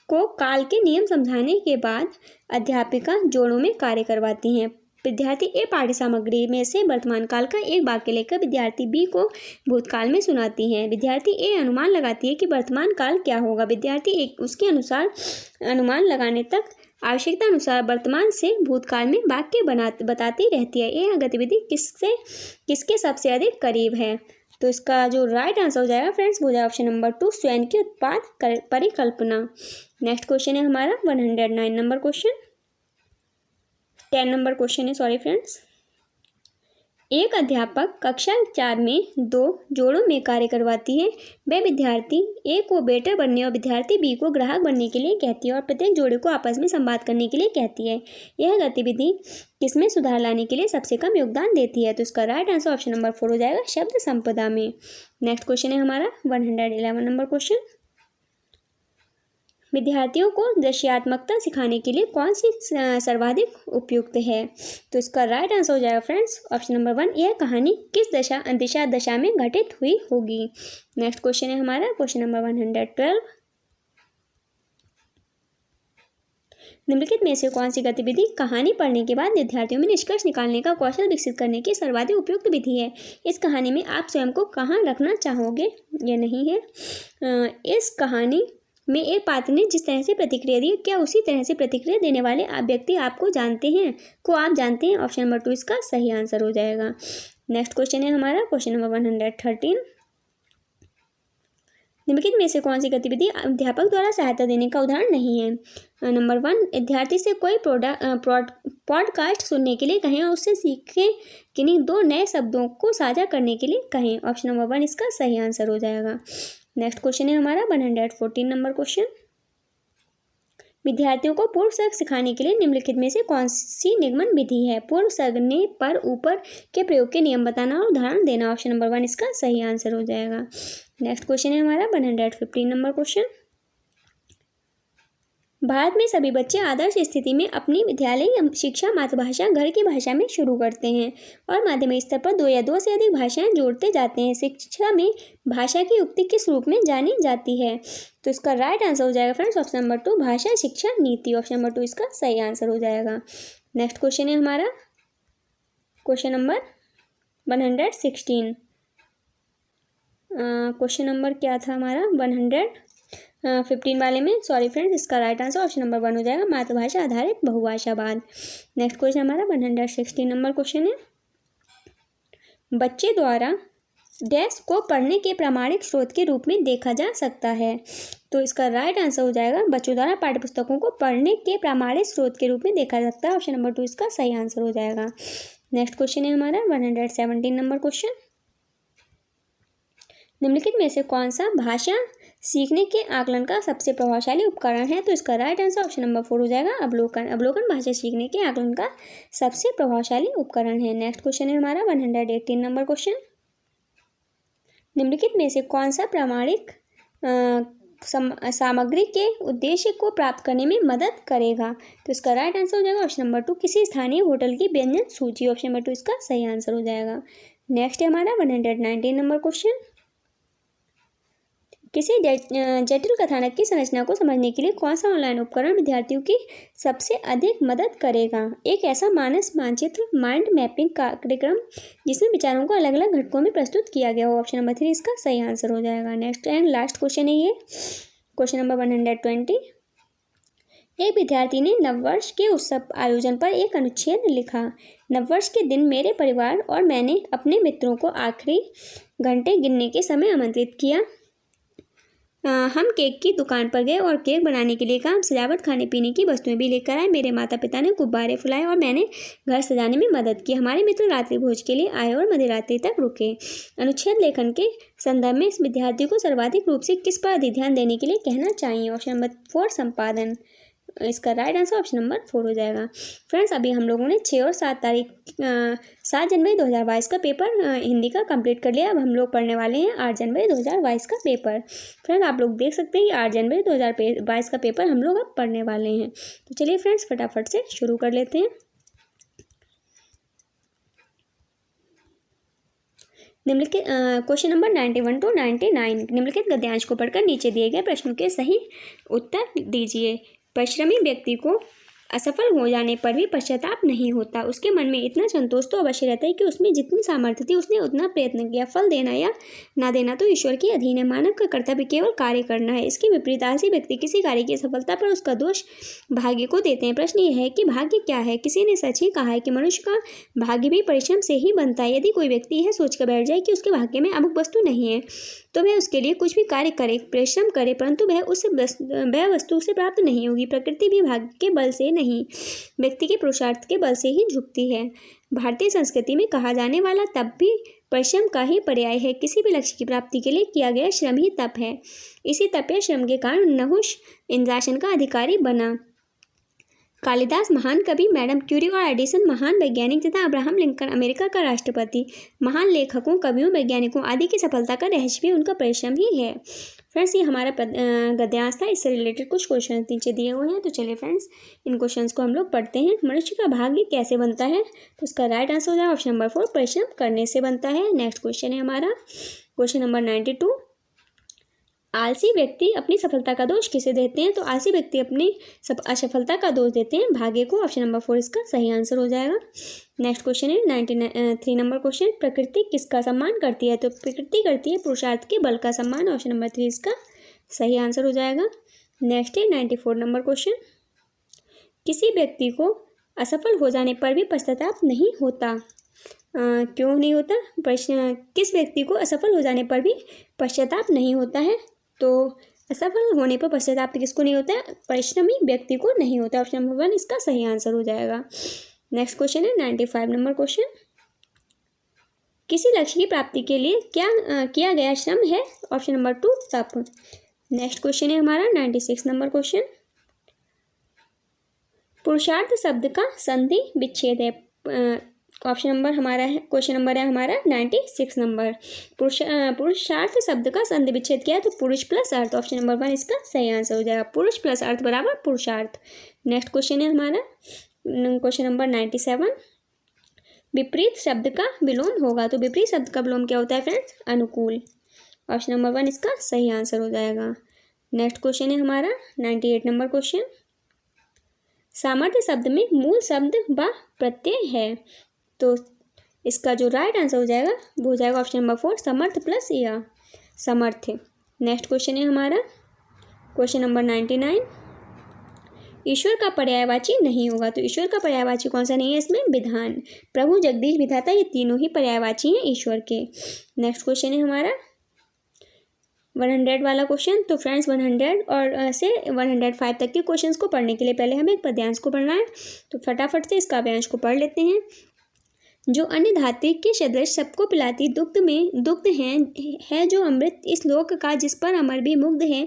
को काल के नियम समझाने के बाद अध्यापिका जोड़ों में कार्य करवाती हैं। विद्यार्थी ए पाठ्य सामग्री में से वर्तमान काल का एक वाक्य लेकर विद्यार्थी बी को भूतकाल में सुनाती है। विद्यार्थी ए अनुमान लगाती है कि वर्तमान काल क्या होगा। विद्यार्थी ए उसके अनुसार अनुमान लगाने तक आवश्यकता अनुसार वर्तमान से भूतकाल में वाक्य बताती रहती है। यह गतिविधि किसके सबसे अधिक करीब है? तो इसका जो राइट आंसर हो जाएगा फ्रेंड्स वो जाएगा ऑप्शन नंबर 2 स्वयं की उत्पाद परिकल्पना। नेक्स्ट क्वेश्चन है हमारा 109 नंबर क्वेश्चन, 10 नंबर क्वेश्चन है, सॉरी फ्रेंड्स। एक अध्यापक कक्षा 4 में 2 जोड़ों में कार्य करवाती है। वह विद्यार्थी ए को वेटर बनने और विद्यार्थी बी को ग्राहक बनने के लिए कहती है और प्रत्येक जोड़े को आपस में संवाद करने के लिए कहती है। यह गतिविधि किसमें सुधार लाने के लिए सबसे कम योगदान देती है? तो इसका राइट आंसर ऑप्शन नंबर 4 हो जाएगा, शब्द संपदा में। नेक्स्ट क्वेश्चन है हमारा 111 नंबर क्वेश्चन। विद्यार्थियों को दृश्यात्मकता सिखाने के लिए कौन सी सर्वाधिक उपयुक्त है? तो इसका राइट आंसर हो जाएगा फ्रेंड्स ऑप्शन नंबर 1, यह कहानी किस दशा में घटित हुई होगी। नेक्स्ट क्वेश्चन है हमारा क्वेश्चन नंबर 112। निम्नलिखित में से कौन सी गतिविधि कहानी पढ़ने के बाद विद्यार्थियों में निष्कर्ष निकालने का कौशल विकसित करने की सर्वाधिक उपयुक्त विधि है? इस कहानी में आप स्वयं को कहाँ रखना चाहोगे? ये नहीं है। इस कहानी में एक पात्र ने जिस तरह से प्रतिक्रिया दी, क्या उसी तरह से प्रतिक्रिया देने वाले व्यक्ति आपको जानते हैं आप जानते हैं? ऑप्शन नंबर 2 इसका सही आंसर हो जाएगा। नेक्स्ट क्वेश्चन है हमारा क्वेश्चन नंबर 113। निम्नलिखित में से कौन सी गतिविधि अध्यापक द्वारा सहायता देने का उदाहरण नहीं है? नंबर 1, विद्यार्थी से कोई पॉडकास्ट सुनने के लिए कहें और उससे सीखें किन्हीं 2 नए शब्दों को साझा करने के लिए कहें। ऑप्शन नंबर 1 इसका सही आंसर हो जाएगा। नेक्स्ट क्वेश्चन है हमारा 114 नंबर क्वेश्चन। विद्यार्थियों को पूर्व सर्ग सिखाने के लिए निम्नलिखित में से कौन सी निगमन विधि है? पूर्व सर्ग ने पर ऊपर के प्रयोग के नियम बताना और उदाहरण देना। ऑप्शन नंबर 1 इसका सही आंसर हो जाएगा। नेक्स्ट क्वेश्चन है हमारा 115 नंबर क्वेश्चन। भारत में सभी बच्चे आदर्श स्थिति में अपनी विद्यालयी शिक्षा मातृभाषा घर की भाषा में शुरू करते हैं और माध्यमिक स्तर पर 2 या 2 से अधिक भाषाएं जोड़ते जाते हैं। शिक्षा में भाषा की युक्ति किस रूप में जानी जाती है? तो इसका राइट आंसर हो जाएगा फ्रेंड्स ऑप्शन नंबर 2, भाषा शिक्षा नीति। ऑप्शन नंबर 2 इसका सही आंसर हो जाएगा। नेक्स्ट क्वेश्चन है हमारा क्वेश्चन नंबर 116। क्वेश्चन नंबर क्या था हमारा 115 वाले में, सॉरी फ्रेंड्स, इसका राइट आंसर ऑप्शन नंबर 1 हो जाएगा, मातृभाषा आधारित बहुभाषावाद। नेक्स्ट क्वेश्चन हमारा 116 नंबर क्वेश्चन है, बच्चे द्वारा डैश को पढ़ने के प्रामाणिक स्रोत के रूप में देखा जा सकता है। तो इसका राइट आंसर हो जाएगा, बच्चों द्वारा पाठ्यपुस्तकों को पढ़ने के प्रामाणिक स्रोत के रूप में देखा जा सकता है। ऑप्शन नंबर 2 इसका सही आंसर हो जाएगा। नेक्स्ट क्वेश्चन है हमारा 117 नंबर क्वेश्चन। निम्नलिखित में से कौन सा भाषा सीखने के आकलन का सबसे प्रभावशाली उपकरण है? तो इसका राइट आंसर ऑप्शन नंबर 4 हो जाएगा, अवलोकन। अवलोकन भाषा सीखने के आकलन का सबसे प्रभावशाली उपकरण है। नेक्स्ट क्वेश्चन है हमारा 118 नंबर क्वेश्चन। निम्नलिखित में से कौन सा प्रामाणिक सामग्री के उद्देश्य को प्राप्त करने में मदद करेगा? तो इसका राइट आंसर हो जाएगा ऑप्शन नंबर 2, किसी स्थानीय होटल की व्यंजन सूची। ऑप्शन नंबर 2 इसका सही आंसर हो जाएगा। नेक्स्ट है हमारा 119 नंबर क्वेश्चन। किसी जटिल कथानक की संरचना को समझने के लिए कौन सा ऑनलाइन उपकरण विद्यार्थियों की सबसे अधिक मदद करेगा? एक ऐसा मानस मानचित्र माइंड मैपिंग कार्यक्रम जिसमें विचारों को अलग अलग घटकों में प्रस्तुत किया गया हो। ऑप्शन नंबर 3 इसका सही आंसर हो जाएगा। नेक्स्ट एंड लास्ट क्वेश्चन है ये क्वेश्चन नंबर 120। एक विद्यार्थी ने नववर्ष के उत्सव आयोजन पर एक अनुच्छेद लिखा। नववर्ष के दिन मेरे परिवार और मैंने अपने मित्रों को आखिरी घंटे गिनने के समय आमंत्रित किया। हम केक की दुकान पर गए और केक बनाने के लिए कहा। सजावट खाने पीने की वस्तुएं भी लेकर आए। मेरे माता पिता ने गुब्बारे फुलाए और मैंने घर सजाने में मदद की। हमारे मित्र रात्रि भोज के लिए आए और मध्यरात्रि तक रुके। अनुच्छेद लेखन के संदर्भ में इस विद्यार्थी को सर्वाधिक रूप से किस पर अधिक ध्यान देने के लिए कहना चाहिए? ऑप्शन नंबर 4 संपादन। इसका राइट आंसर ऑप्शन नंबर 4 हो जाएगा। फ्रेंड्स, अभी हम लोगों ने 6 और 7 जनवरी 2022 का पेपर हिंदी का कंप्लीट कर लिया। अब हम लोग पढ़ने वाले हैं 8 जनवरी 2022 का पेपर। फ्रेंड्स, आप लोग देख सकते हैं कि 8 जनवरी 2022 का पेपर हम लोग अब पढ़ने वाले हैं। तो चलिए फ्रेंड्स, फटाफट से शुरू कर लेते हैं। निम्नलिखित क्वेश्चन नंबर 91 to 99 निम्नलिखित गद्यांश को पढ़कर नीचे दिए गए प्रश्नों के सही उत्तर दीजिए। परिश्रमी व्यक्ति को असफल हो जाने पर भी पश्चाताप नहीं होता। उसके मन में इतना संतोष तो अवश्य रहता है कि उसमें जितनी सामर्थ्य थी उसने उतना प्रयत्न किया। फल देना या ना देना तो ईश्वर के अधीन है। मानव का कर्तव्य केवल कार्य करना है। इसके विपरीत आलसी व्यक्ति किसी कार्य की सफलता पर उसका दोष भाग्य को देते हैं। प्रश्न यह है कि भाग्य क्या है? किसी ने सच ही कहा है कि मनुष्य का भाग्य भी परिश्रम से ही बनता है। यदि कोई व्यक्ति यह सोचकर बैठ जाए कि उसके भाग्य में अमुक वस्तु नहीं है तो वह उसके लिए कुछ भी कार्य करे, परिश्रम करे, परंतु वह वस्तु उसे प्राप्त नहीं होगी। प्रकृति भी भाग्य के बल से नहीं, व्यक्ति के पुरुषार्थ के बल से ही झुकती है। भारतीय संस्कृति में कहा जाने वाला तप भी परिश्रम का ही पर्याय है। किसी भी लक्ष्य की प्राप्ति के लिए किया गया श्रम ही तप है। इसी तप या श्रम के कारण नहुष इंद्रासन का अधिकारी बना। कालिदास महान कवि, मैडम क्यूरी और एडिसन महान वैज्ञानिक तथा अब्राहम लिंकन अमेरिका का राष्ट्रपति, महान लेखकों, कवियों, वैज्ञानिकों आदि की सफलता का रहस्य भी उनका परिश्रम ही है। फ्रेंड्स, ये हमारा गद्यांश था। इससे रिलेटेड कुछ क्वेश्चन नीचे दिए हुए हैं, तो चलिए फ्रेंड्स इन क्वेश्चंस को हम लोग पढ़ते हैं। मनुष्य का भाग्य कैसे बनता है? तो उसका राइट आंसर हो जाएगा ऑप्शन नंबर 4, परिश्रम करने से बनता है। नेक्स्ट क्वेश्चन है हमारा क्वेश्चन नंबर 92। आलसी व्यक्ति अपनी सफलता का दोष किसे देते हैं? तो आलसी व्यक्ति अपनी असफलता का दोष देते हैं भाग्य को। ऑप्शन नंबर 4 इसका सही आंसर हो जाएगा। नेक्स्ट क्वेश्चन है 93 नंबर क्वेश्चन। प्रकृति किसका सम्मान करती है? तो प्रकृति करती है पुरुषार्थ के बल का सम्मान। ऑप्शन नंबर 3 इसका सही आंसर हो जाएगा। नेक्स्ट है 94 नंबर क्वेश्चन। किसी व्यक्ति को असफल हो जाने पर भी पश्चाताप नहीं होता, क्यों नहीं होता? प्रश्न, किस व्यक्ति को असफल हो जाने पर भी पश्चाताप नहीं होता है? तो असफल होने पर पश्चाताप किसको नहीं होता है? परिश्रमी व्यक्ति को नहीं होता। ऑप्शन नंबर 1 इसका सही आंसर हो जाएगा। नेक्स्ट क्वेश्चन है 95 नंबर क्वेश्चन। किसी लक्ष्य की प्राप्ति के लिए क्या किया गया श्रम है? ऑप्शन नंबर 2 तप। नेक्स्ट क्वेश्चन है हमारा 96 नंबर क्वेश्चन। पुरुषार्थ शब्द का संधि विच्छेद है। ऑप्शन नंबर हमारा है, क्वेश्चन नंबर है हमारा 96 नंबर। पुरुषार्थ शब्द का संधि विच्छेद क्या है? तो पुरुष प्लस अर्थ। ऑप्शन नंबर 1 इसका सही आंसर हो जाएगा। पुरुष प्लस अर्थ बराबर पुरुषार्थ। नेक्स्ट क्वेश्चन है हमारा क्वेश्चन नंबर 97। विपरीत शब्द का विलोम होगा, तो विपरीत शब्द का विलोम क्या होता है फ्रेंड्स? अनुकूल। ऑप्शन नंबर 1 इसका सही आंसर हो जाएगा। नेक्स्ट क्वेश्चन है हमारा 98 नंबर क्वेश्चन। सामर्थ्य शब्द में मूल शब्द व प्रत्यय है, तो इसका जो राइट आंसर हो जाएगा वो हो जाएगा ऑप्शन नंबर 4 समर्थ प्लस या समर्थ्य। नेक्स्ट क्वेश्चन है हमारा क्वेश्चन नंबर 99। ईश्वर का पर्यायवाची नहीं होगा, तो ईश्वर का पर्यायवाची कौन सा नहीं है इसमें? विधान। प्रभु, जगदीश, विधाता, ये तीनों ही पर्यायवाची हैं ईश्वर के। नेक्स्ट क्वेश्चन है हमारा 100 वाला क्वेश्चन। तो फ्रेंड्स 100 और से 105 तक के क्वेश्चंस को पढ़ने के लिए पहले हमें एक पद्यांश को पढ़ना है, तो फटाफट से इसका वाक्यांश को पढ़ लेते हैं। जो अन्य धातु के सदृश सबको पिलाती दुग्ध में दुग्ध है जो अमृत इस लोक का, जिस पर अमर भी मुग्ध है।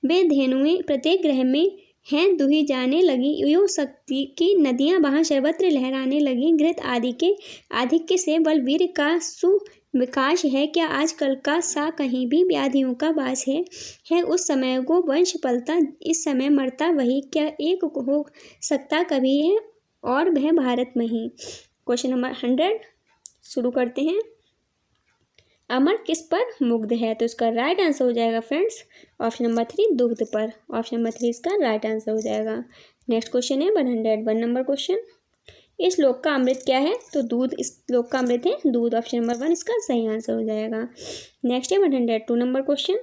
वे धेनुएं प्रत्येक ग्रह में हैं दुही जाने लगी, यूं शक्ति की नदियां वहाँ सर्वत्र लहराने लगी। घृत आदि के आधिक्य से बलवीर का सुविकास है, क्या आजकल का सा कहीं भी व्याधियों का वास है उस समय को वंश पलता, इस समय मरता वही, क्या एक हो सकता कभी है और वह भारत में ही। क्वेश्चन नंबर 100 शुरू करते हैं। अमर किस पर मुग्ध है? तो इसका राइट आंसर हो जाएगा फ्रेंड्स ऑप्शन नंबर 3 दुग्ध पर। ऑप्शन नंबर 3 इसका राइट आंसर हो जाएगा। नेक्स्ट क्वेश्चन है 101 नंबर क्वेश्चन। इस लोक का अमृत क्या है? तो दूध। इस लोक का अमृत है दूध। ऑप्शन नंबर 1 इसका सही आंसर हो जाएगा। नेक्स्ट है 102 नंबर क्वेश्चन।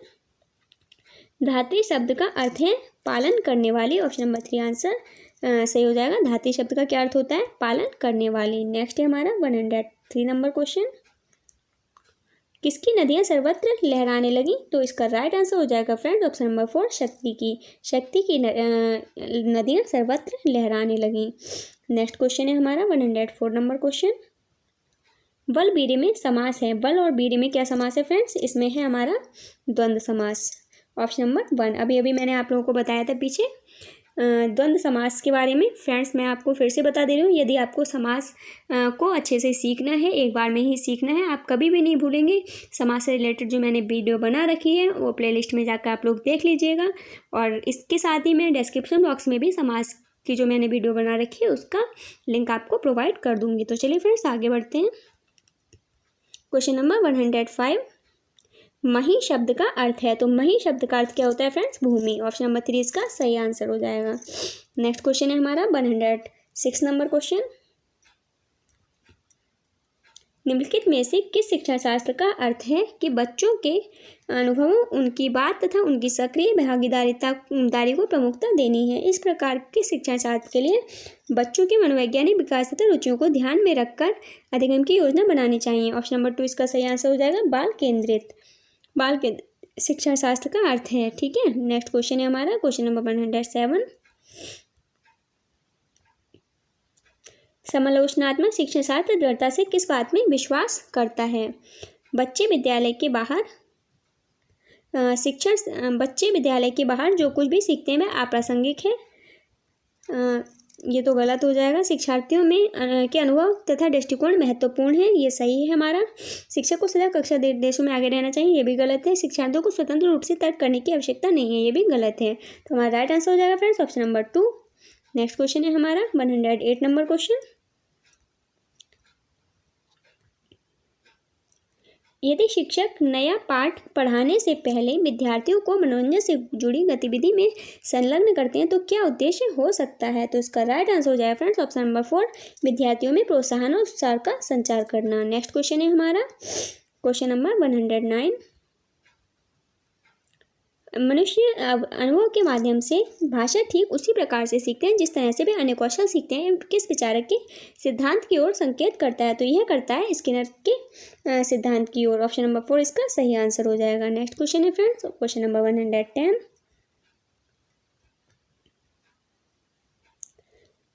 धात्री शब्द का अर्थ है पालन करने वाली। ऑप्शन नंबर 3 आंसर सही हो जाएगा। धात्री शब्द का क्या अर्थ होता है? पालन करने वाली। नेक्स्ट है हमारा 103 नंबर क्वेश्चन। किसकी नदियां सर्वत्र लहराने लगी? तो इसका राइट आंसर हो जाएगा फ्रेंड्स ऑप्शन नंबर 4 शक्ति की। शक्ति की नदियां सर्वत्र लहराने लगी। नेक्स्ट क्वेश्चन है हमारा 104 नंबर क्वेश्चन। बल बीरे में समास है। बल और बीरे में क्या समास है फ्रेंड्स? इसमें है हमारा द्वंद्व समास। Option number 1। अभी मैंने आप लोगों को बताया था पीछे द्वंद्व समास के बारे में। फ्रेंड्स मैं आपको फिर से बता दे रही हूँ, यदि आपको समास को अच्छे से सीखना है, एक बार में ही सीखना है, आप कभी भी नहीं भूलेंगे। समास से रिलेटेड जो मैंने वीडियो बना रखी है वो प्लेलिस्ट में जाकर आप लोग देख लीजिएगा, और इसके साथ ही मैं डिस्क्रिप्शन बॉक्स में भी समास की जो मैंने वीडियो बना रखी है उसका लिंक आपको प्रोवाइड कर दूँगी। तो चलिए फ्रेंड्स आगे बढ़ते हैं। Question number 105। मही शब्द का अर्थ है। तो मही शब्द का अर्थ क्या होता है फ्रेंड्स? भूमि। ऑप्शन नंबर 3 इसका सही आंसर हो जाएगा। नेक्स्ट क्वेश्चन है हमारा 106 नंबर क्वेश्चन। निम्नलिखित में से किस शिक्षा शास्त्र का अर्थ है कि बच्चों के अनुभवों, उनकी बात तथा उनकी सक्रिय भागीदारी को प्रमुखता देनी है? इस प्रकार के शिक्षा शास्त्र के लिए बच्चों के मनोवैज्ञानिक विकास तथा रुचियों को ध्यान में रखकर अधिगम की योजना बनानी चाहिए। ऑप्शन नंबर 2 इसका सही आंसर हो जाएगा। बाल केंद्रित शिक्षा शास्त्र का अर्थ है। ठीक है। नेक्स्ट क्वेश्चन है हमारा क्वेश्चन नंबर 107। समालोचनात्मक शिक्षण शास्त्र दृढ़ता से किस बात में विश्वास करता है? बच्चे विद्यालय के बाहर जो कुछ भी सीखते हैं वह अप्रासंगिक है। ये तो गलत हो जाएगा। शिक्षार्थियों में के अनुभव तथा दृष्टिकोण महत्वपूर्ण है, ये सही है हमारा। शिक्षक को सदा कक्षा देशों में आगे रहना चाहिए, ये भी गलत है। शिक्षार्थियों को स्वतंत्र रूप से तर्क करने की आवश्यकता नहीं है, ये भी गलत है। तो हमारा राइट आंसर हो जाएगा friends option number 2। Next question है हमारा 108 नंबर क्वेश्चन। यदि शिक्षक नया पाठ पढ़ाने से पहले विद्यार्थियों को मनोरंजन से जुड़ी गतिविधि में संलग्न करते हैं तो क्या उद्देश्य हो सकता है? तो इसका राइट आंसर हो जाएगा फ्रेंड्स ऑप्शन नंबर 4, विद्यार्थियों में प्रोत्साहन और उत्साह का संचार करना। नेक्स्ट क्वेश्चन है हमारा क्वेश्चन नंबर 109। मनुष्य अनुभव के माध्यम से भाषा ठीक उसी प्रकार से सीखते हैं जिस तरह से वे अन्य कौशल सीखते हैं। किस विचारक के सिद्धांत की ओर संकेत करता है? तो यह करता है स्किनर के सिद्धांत की ओर। ऑप्शन नंबर 4 इसका सही आंसर हो जाएगा। नेक्स्ट क्वेश्चन है फ्रेंड्स क्वेश्चन नंबर 110।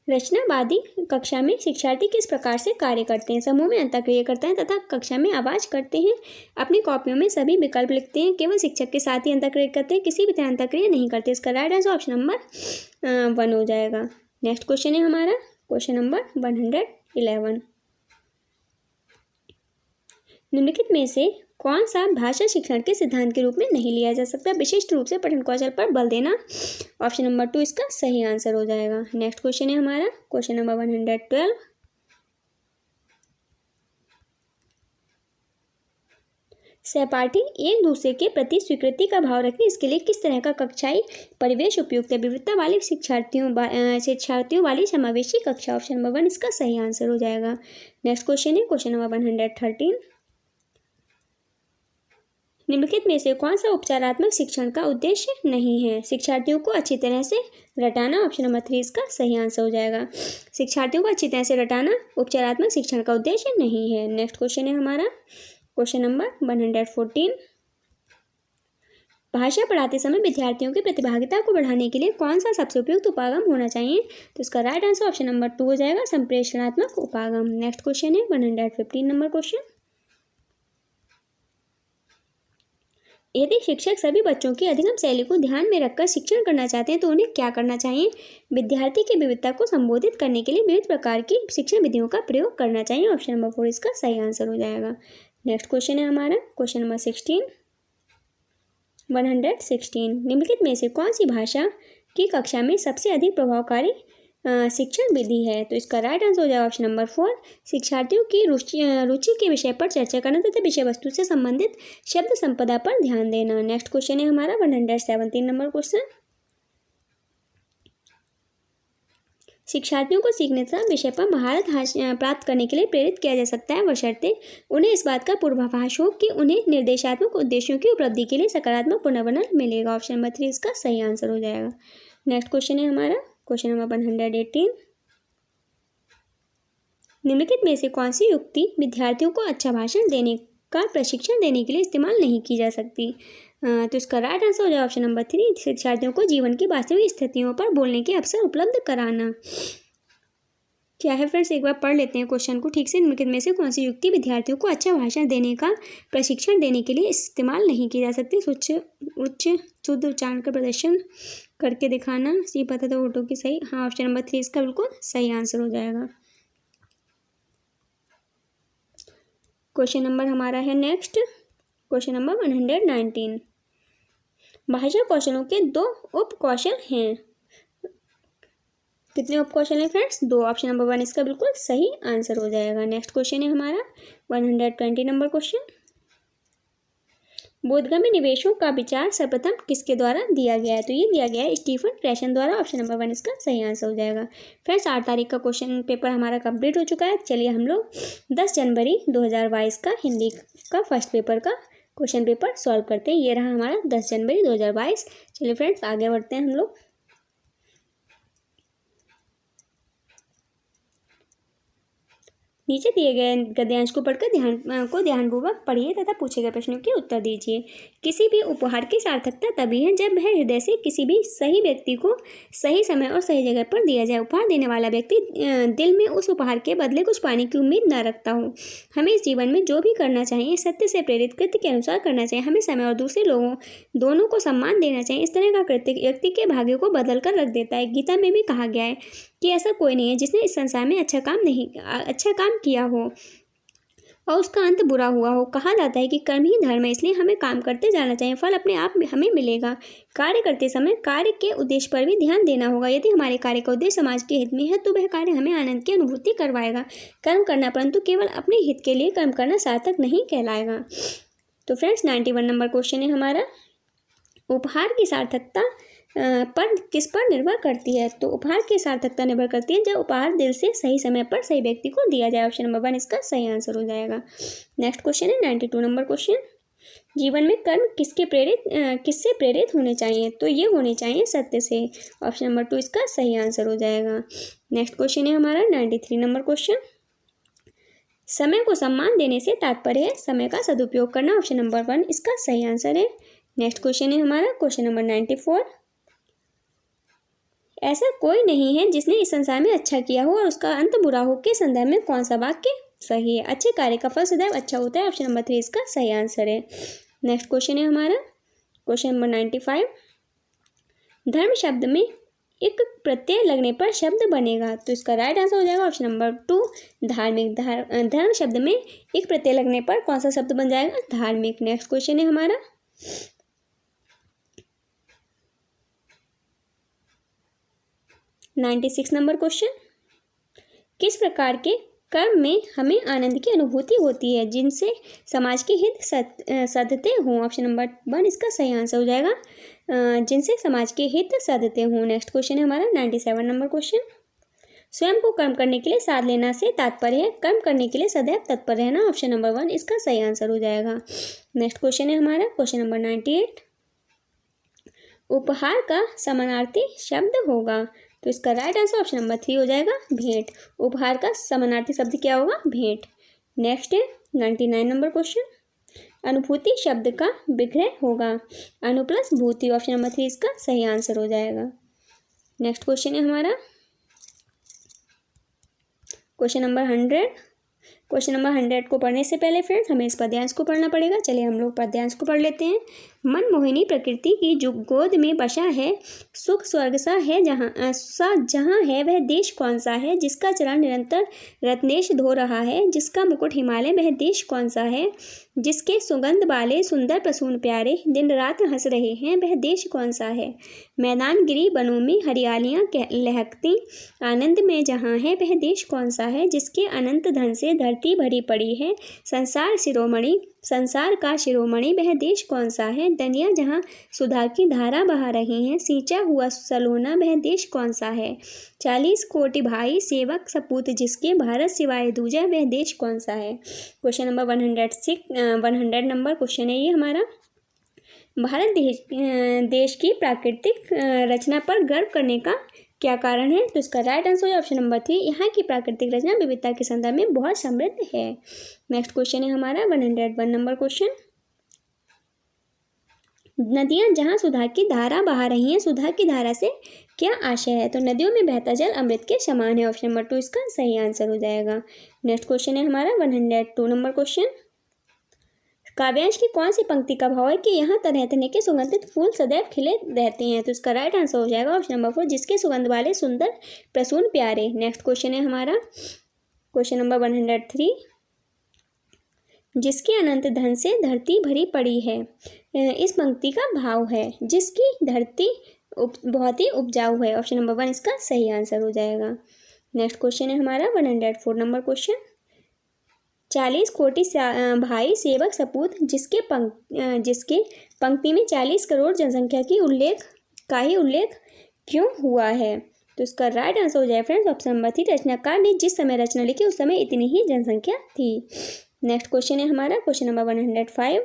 रचनावादी कक्षा में शिक्षार्थी किस प्रकार से कार्य करते हैं? समूह में अंतःक्रिया करते हैं तथा कक्षा में आवाज करते हैं, अपनी कॉपियों में सभी विकल्प लिखते हैं, केवल शिक्षक के साथ ही अंतःक्रिया करते हैं, किसी भी तरह अंतःक्रिया नहीं करते। इसका राइट आंसर ऑप्शन नंबर 1 हो जाएगा। नेक्स्ट क्वेश्चन है हमारा क्वेश्चन नंबर 111। निम्नलिखित में से कौन सा भाषा शिक्षण के सिद्धांत के रूप में नहीं लिया जा सकता? विशिष्ट रूप से पठन कौशल पर बल देना। ऑप्शन नंबर 2 इसका सही आंसर हो जाएगा। नेक्स्ट क्वेश्चन है हमारा क्वेश्चन नंबर 112। सहपाठी एक दूसरे के प्रति स्वीकृति का भाव रखें, इसके लिए किस तरह का कक्षाई परिवेश उपयुक्त है? विविधता वाले शिक्षार्थियों वाली समावेशी कक्षा। ऑप्शन नंबर 1 इसका सही आंसर हो जाएगा। नेक्स्ट क्वेश्चन है क्वेश्चन नंबर 113। निम्नलिखित में से कौन सा उपचारात्मक शिक्षण का उद्देश्य नहीं है? शिक्षार्थियों को अच्छी तरह से रटाना। ऑप्शन नंबर 3 इसका सही आंसर हो जाएगा। शिक्षार्थियों को अच्छी तरह से रटाना उपचारात्मक शिक्षण का उद्देश्य नहीं है। नेक्स्ट क्वेश्चन है हमारा क्वेश्चन नंबर 114। भाषा पढ़ाते समय विद्यार्थियों की प्रतिभागिता को बढ़ाने के लिए कौन सा सबसे उपयुक्त उपागम होना चाहिए? तो इसका राइट आंसर ऑप्शन नंबर 2 हो जाएगा, संप्रेषणात्मक उपागम। नेक्स्ट क्वेश्चन है 115 नंबर क्वेश्चन। यदि शिक्षक सभी बच्चों की अधिगम शैली को ध्यान में रखकर शिक्षण करना चाहते हैं तो उन्हें क्या करना चाहिए? विद्यार्थी की विविधता को संबोधित करने के लिए विविध प्रकार की शिक्षण विधियों का प्रयोग करना चाहिए। ऑप्शन नंबर 4 इसका सही आंसर हो जाएगा। नेक्स्ट क्वेश्चन है हमारा क्वेश्चन नंबर 116। निम्नलिखित में से कौन सी भाषा की कक्षा में सबसे अधिक प्रभावकारी शिक्षण विधि है? तो इसका राइट आंसर हो जाएगा ऑप्शन नंबर 4, शिक्षार्थियों की रुचि के विषय पर चर्चा करना तथा विषय वस्तु से संबंधित शब्द संपदा पर ध्यान देना। नेक्स्ट क्वेश्चन है हमारा 117 नंबर क्वेश्चन। शिक्षार्थियों को सीखने तथा विषय पर महारत प्राप्त करने के लिए प्रेरित किया जा सकता है, बशर्ते उन्हें इस बात का पूर्वाभास हो कि उन्हें निर्देशात्मक उद्देश्यों की उपलब्धि के लिए सकारात्मक पुनर्बल मिलेगा। ऑप्शन नंबर 3 इसका सही आंसर हो जाएगा। नेक्स्ट क्वेश्चन है हमारा क्वेश्चन नंबर 118। निम्नलिखित में से कौन सी युक्ति विद्यार्थियों को अच्छा भाषण देने का प्रशिक्षण देने के लिए इस्तेमाल नहीं की जा सकती? तो इसका राइट आंसर हो जाएगा ऑप्शन नंबर 3, शिक्षार्थियों को जीवन की वास्तविक स्थितियों पर बोलने के अवसर उपलब्ध कराना। क्या है फ्रेंड्स, एक बार पढ़ लेते हैं क्वेश्चन को ठीक से। निम्नलिखित में से कौन सी युक्ति विद्यार्थियों को अच्छा भाषण देने का प्रशिक्षण देने के लिए इस्तेमाल नहीं की जा सकती? उच्च शुद्ध उच्चारण का प्रदर्शन करके दिखाना, सी पता था फोटो की सही। हाँ, ऑप्शन नंबर 3 इसका बिल्कुल सही आंसर हो जाएगा। क्वेश्चन नंबर हमारा है नेक्स्ट क्वेश्चन नंबर 119। भाषा कौशलों के 2 उप कौशल हैं। कितने उप कौशल हैं फ्रेंड्स? 2। ऑप्शन नंबर 1 इसका बिल्कुल सही आंसर हो जाएगा। नेक्स्ट क्वेश्चन है हमारा 120 नंबर क्वेश्चन। बोधगम्य निवेशों का विचार सर्वप्रथम किसके द्वारा दिया गया है? तो ये दिया गया है स्टीफन क्रैशन द्वारा। ऑप्शन नंबर 1 इसका सही आंसर हो जाएगा। फ्रेंड्स 8 तारीख का क्वेश्चन पेपर हमारा कंप्लीट हो चुका है। चलिए हम लोग 10 जनवरी 2022 का हिंदी का फर्स्ट पेपर का क्वेश्चन पेपर सॉल्व करते हैं। ये रहा हमारा 10 जनवरी 2022। चलिए फ्रेंड्स आगे बढ़ते हैं हम लोग। नीचे दिए गए गद्यांश को पढ़कर ध्यानपूर्वक पढ़िए तथा पूछे गए प्रश्नों के उत्तर दीजिए। किसी भी उपहार की सार्थकता तभी है जब वह हृदय से किसी भी सही व्यक्ति को सही समय और सही जगह पर दिया जाए। उपहार देने वाला व्यक्ति दिल में उस उपहार के बदले कुछ पाने की उम्मीद न रखता हो। हमें इस जीवन में जो भी करना चाहिए सत्य से प्रेरित कृत्य के अनुसार करना चाहिए। हमें समय और दूसरे लोगों दोनों को सम्मान देना चाहिए। इस तरह का कृत्य व्यक्ति के भाग्य को बदल कर रख देता है। गीता में भी कहा गया है कि ऐसा कोई नहीं है जिसने इस संसार में अच्छा काम किया हो और उसका अंत बुरा हुआ हो। कहा जाता है कि कर्म ही धर्म है, इसलिए हमें काम करते जाना चाहिए, फल अपने आप हमें मिलेगा। कार्य करते समय कार्य के उद्देश्य पर भी ध्यान देना होगा। यदि हमारे कार्य का उद्देश्य समाज के हित में है तो वह कार्य हमें आनंद की अनुभूति करवाएगा। कर्म करना परंतु केवल अपने हित के लिए कर्म करना सार्थक नहीं कहलाएगा। तो फ्रेंड्स 91 नंबर क्वेश्चन है हमारा, उपहार की सार्थकता पर किस पर निर्भर करती है? तो उपहार की सार्थकता निर्भर करती है जब उपहार दिल से सही समय पर सही व्यक्ति को दिया जाए। ऑप्शन नंबर 1 इसका सही आंसर हो जाएगा। नेक्स्ट क्वेश्चन है 92 नंबर क्वेश्चन, जीवन में कर्म किससे प्रेरित होने चाहिए? तो ये होने चाहिए सत्य से। ऑप्शन नंबर 2 इसका सही आंसर हो जाएगा। नेक्स्ट क्वेश्चन है हमारा 93 नंबर क्वेश्चन, समय को सम्मान देने से तात्पर्य है समय का सदुपयोग करना। ऑप्शन नंबर 1 इसका सही आंसर है। नेक्स्ट क्वेश्चन है हमारा क्वेश्चन नंबर 94, ऐसा कोई नहीं है जिसने इस संसार में अच्छा किया हो और उसका अंत बुरा हो के संदर्भ में कौन सा वाक्य सही है? अच्छे कार्य का फल सदैव अच्छा होता है। ऑप्शन नंबर 3 इसका सही आंसर है। नेक्स्ट क्वेश्चन है हमारा क्वेश्चन नंबर 95, धर्म शब्द में एक प्रत्यय लगने पर शब्द बनेगा। तो इसका राइट आंसर हो जाएगा ऑप्शन नंबर 2 धार्मिक। धर्म शब्द में एक प्रत्यय लगने पर कौन सा शब्द बन जाएगा? धार्मिक। नेक्स्ट क्वेश्चन है हमारा 96 नंबर क्वेश्चन, किस प्रकार के कर्म में हमें आनंद की अनुभूति होती है जिनसे समाज के हित सधते हों? ऑप्शन नंबर 1 इसका सही आंसर हो जाएगा, जिनसे समाज के हित सधते हों। नेक्स्ट क्वेश्चन है हमारा 97 नंबर क्वेश्चन, स्वयं को कर्म करने के लिए साध लेना से तात्पर्य है कर्म करने के लिए सदैव तत्पर रहना। ऑप्शन नंबर 1 इसका सही आंसर हो जाएगा। नेक्स्ट क्वेश्चन है हमारा क्वेश्चन नंबर 98, उपहार का समानार्थी शब्द होगा। तो इसका राइट आंसर ऑप्शन नंबर 3 हो जाएगा, भेंट। उपहार का समानार्थी शब्द क्या होगा? भेंट। नेक्स्ट है 99 नंबर क्वेश्चन, अनुभूति शब्द का विग्रह होगा। अनु प्लस भूति। ऑप्शन नंबर 3 इसका सही आंसर हो जाएगा। नेक्स्ट क्वेश्चन है हमारा क्वेश्चन नंबर 100। क्वेश्चन नंबर 100 को पढ़ने से पहले फ्रेंड्स हमें इस पद्यांश को पढ़ना पड़ेगा। चलिए हम लोग पद्यांश को पढ़ लेते हैं। मनमोहिनी प्रकृति की जो गोद में बसा है, सुख स्वर्ग सा है जहाँ है वह देश कौन सा है? जिसका चरण निरंतर रत्नेश धो रहा है, जिसका मुकुट हिमालय वह देश कौन सा है? जिसके सुगंध वाले सुंदर प्रसून प्यारे दिन रात हंस रहे हैं, वह देश कौन सा है? मैदान गिरी वनों में हरियालियाँ लहकती आनंद में जहाँ है, वह देश कौन सा है? जिसके अनंत धन से धरती भरी पड़ी है, संसार का शिरोमणि वह देश कौन सा है? दनिया जहाँ सुधा की धारा बहा रही हैं, सींचा हुआ सलोना वह देश कौन सा है? 40 कोटि भाई सेवक सपूत जिसके, भारत सिवाय दूजा वह देश कौन सा है? क्वेश्चन नंबर 100 नंबर क्वेश्चन है ये हमारा, भारत देश की प्राकृतिक रचना पर गर्व करने का क्या कारण है? तो इसका राइट आंसर है ऑप्शन नंबर 3, यहाँ की प्राकृतिक रचना विविधता के संदर्भ में बहुत समृद्ध है। नेक्स्ट क्वेश्चन है हमारा 101 नंबर क्वेश्चन, नदियाँ जहाँ सुधा की धारा बहा रही हैं, सुधा की धारा से क्या आशय है? तो नदियों में बहता जल अमृत के समान है। ऑप्शन नंबर 2 इसका सही आंसर हो जाएगा। नेक्स्ट क्वेश्चन है हमारा 102 नंबर क्वेश्चन, काव्यांश की कौन सी पंक्ति का भाव है कि यहाँ तरह तरह के सुगंधित फूल सदैव खिले रहते हैं? तो इसका राइट आंसर हो जाएगा ऑप्शन नंबर 4, जिसके सुगंध वाले सुंदर प्रसून प्यारे। नेक्स्ट क्वेश्चन है हमारा क्वेश्चन नंबर 103, जिसके अनंत धन से धरती भरी पड़ी है। इस पंक्ति का भाव है जिसकी धरती बहुत ही उपजाऊ है। ऑप्शन नंबर 1 इसका सही आंसर हो जाएगा। नेक्स्ट क्वेश्चन है हमारा 104 नंबर क्वेश्चन, 40 कोटि भाई सेवक सपूत जिसके पंक्ति में 40 करोड़ जनसंख्या की उल्लेख क्यों हुआ है? तो इसका राइट आंसर हो जाए फ्रेंड्स ऑप्शन नंबर 3, रचनाकार ने जिस समय रचना लिखी उस समय इतनी ही जनसंख्या थी। नेक्स्ट क्वेश्चन है हमारा क्वेश्चन नंबर 105,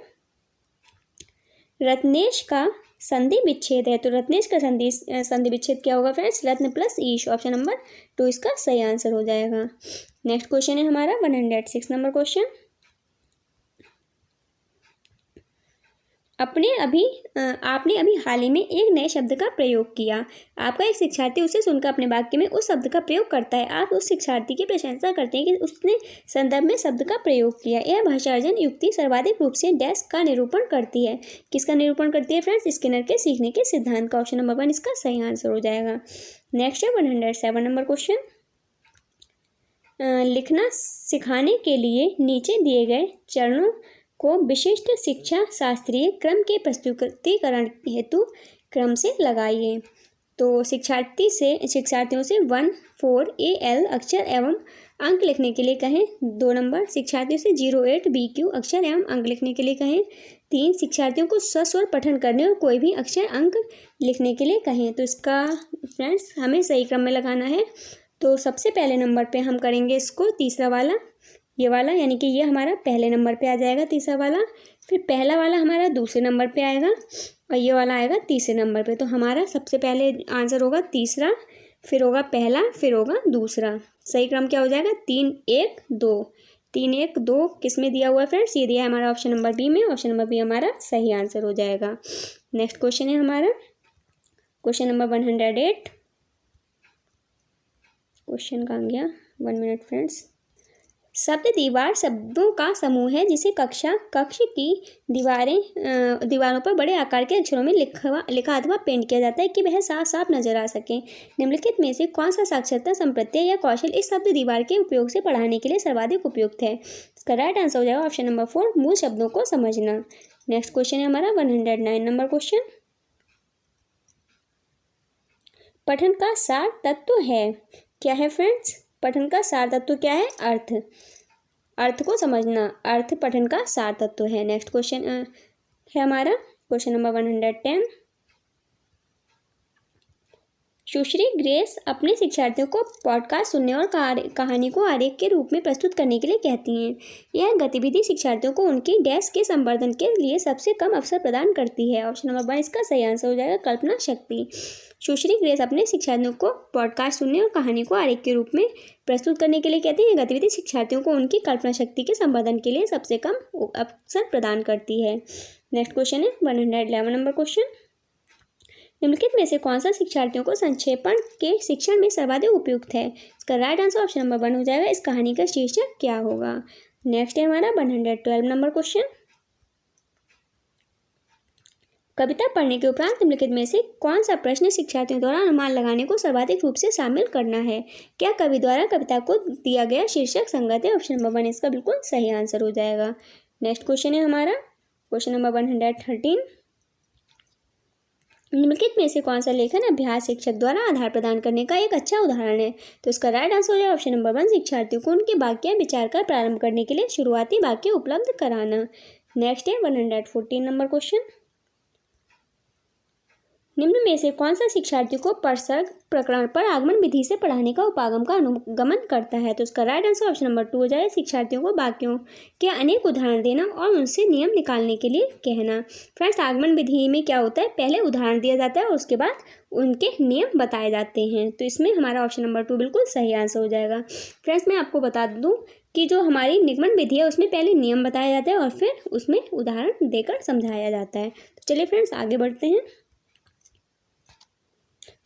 रत्नेश का संधि विच्छेद है, तो रत्नेश का संधि विच्छेद क्या होगा फ्रेंड्स? रत्न प्लस ईश। ऑप्शन नंबर 2 इसका सही आंसर हो जाएगा। नेक्स्ट क्वेश्चन है हमारा 106 नंबर क्वेश्चन। आपने अभी हाल ही में एक नए शब्द का प्रयोग किया। आपका एक शिक्षार्थी उसे सुनकर अपने वाक्य में उस शब्द का प्रयोग करता है। आप उस शिक्षार्थी की प्रशंसा करते हैं कि उसने संदर्भ में शब्द का प्रयोग किया। यह भाषार्जन युक्ति सर्वाधिक रूप से डैश का निरूपण करती है। किसका निरूपण करती है फ्रेंड्स? स्किनर के सीखने के सिद्धांत का। ऑप्शन नंबर 1 इसका सही आंसर हो जाएगा। नेक्स्ट है 107 नंबर क्वेश्चन। लिखना सिखाने के लिए नीचे दिए गए चरणों को विशिष्ट शिक्षा शास्त्रीय क्रम के प्रस्तुतिकरण हेतु क्रम से लगाइए। तो शिक्षार्थियों से 1 4 AL अक्षर एवं अंक लिखने के लिए कहें। 2 नंबर शिक्षार्थियों से 0 8 BQ अक्षर एवं अंक लिखने के लिए कहें। 3 शिक्षार्थियों को सस्वर पठन करने और कोई भी अक्षर अंक लिखने के लिए कहें। तो इसका फ्रेंड्स हमें सही क्रम में लगाना है। तो सबसे पहले नंबर पे हम करेंगे इसको तीसरा वाला, ये वाला, यानी कि ये हमारा पहले नंबर पे आ जाएगा तीसरा वाला। फिर पहला वाला हमारा दूसरे नंबर पे आएगा और ये वाला आएगा तीसरे नंबर पे। तो हमारा सबसे पहले आंसर होगा तीसरा, फिर होगा पहला, फिर होगा दूसरा। सही क्रम क्या हो जाएगा? 3 1 2। 3 1 2 किस में दिया हुआ है फ्रेंड्स? ये दिया है हमारा ऑप्शन नंबर बी में। ऑप्शन नंबर बी हमारा सही आंसर हो जाएगा। नेक्स्ट क्वेश्चन है हमारा क्वेश्चन नंबर 108। क्वेश्चन कहाँ गया? 1 मिनट फ्रेंड्स। शब्द दीवार शब्दों का समूह है जिसे कक्ष की दीवारों पर बड़े आकार के अक्षरों में लिखा अथवा पेंट किया जाता है कि वह साफ साफ नजर आ सके। निम्नलिखित में से कौन सा साक्षरता संप्रत्यय या कौशल इस शब्द दीवार के उपयोग से पढ़ाने के लिए सर्वाधिक उपयुक्त है? इसका राइट आंसर हो जाएगा ऑप्शन नंबर 4 मूल शब्दों को समझना। नेक्स्ट क्वेश्चन है हमारा 109 नंबर क्वेश्चन। पठन का सार तत्व है क्या है फ्रेंड्स? पठन का सार तत्व क्या है? अर्थ को समझना। अर्थ पठन का सार तत्व है। नेक्स्ट क्वेश्चन है हमारा क्वेश्चन नंबर 110। सुश्री ग्रेस अपने शिक्षार्थियों को पॉडकास्ट सुनने और कहानी को आरेख के रूप में प्रस्तुत करने के लिए कहती हैं। यह गतिविधि शिक्षार्थियों को उनकी डेस्क के संवर्धन के लिए सबसे कम अवसर प्रदान करती है। ऑप्शन नंबर 1 इसका सही आंसर हो जाएगा कल्पना शक्ति। सुश्री ग्रेस अपने शिक्षार्थियों को पॉडकास्ट सुनने और कहानी को आरेख के रूप में प्रस्तुत करने के लिए कहती है। गतिविधि शिक्षार्थियों को उनकी कल्पना शक्ति के संवर्धन के लिए सबसे कम अवसर प्रदान करती है। नेक्स्ट क्वेश्चन है 111 नंबर क्वेश्चन। निम्नलिखित में से कौन सा शिक्षार्थियों को संक्षेपण के शिक्षण में सर्वाधिक उपयुक्त है? इसका राइट आंसर ऑप्शन नंबर 1 हो जाएगा। इस कहानी का शीर्षक क्या होगा? नेक्स्ट है हमारा 112 नंबर क्वेश्चन। कविता पढ़ने के उपरांत निम्नलिखित में से कौन सा प्रश्न शिक्षार्थियों द्वारा अनुमान लगाने को सर्वाधिक रूप से शामिल करना है? क्या कवि द्वारा कविता को दिया गया शीर्षक संगत है? ऑप्शन नंबर 1 इसका बिल्कुल सही आंसर हो जाएगा। नेक्स्ट क्वेश्चन है हमारा क्वेश्चन नंबर 113। निम्नलिखित में से कौन सा लेखन अभ्यास शिक्षक द्वारा आधार प्रदान करने का एक अच्छा उदाहरण है? तो इसका राइट आंसर हो जाएगा ऑप्शन नंबर 1 शिक्षार्थियों को उनके वाक्य विचार कर प्रारंभ करने के लिए शुरुआती वाक्य उपलब्ध कराना। नेक्स्ट है 114 नंबर क्वेश्चन। निम्न में से कौन सा शिक्षार्थियों को परसर्ग प्रकरण पर आगमन विधि से पढ़ाने का उपागम का अनुगमन करता है? तो इसका राइट आंसर ऑप्शन नंबर 2 हो जाए शिक्षार्थियों को वाक्यों के अनेक उदाहरण देना और उनसे नियम निकालने के लिए कहना। फ्रेंड्स आगमन विधि में क्या होता है? पहले उदाहरण दिया जाता है और उसके बाद उनके नियम बताए जाते हैं। तो इसमें हमारा ऑप्शन नंबर 2 बिल्कुल सही आंसर हो जाएगा। फ्रेंड्स मैं आपको बता दूँ कि जो हमारी निगमन विधि है उसमें पहले नियम बताया जाता है और फिर उसमें उदाहरण देकर समझाया जाता है। तो चलिए फ्रेंड्स आगे बढ़ते हैं।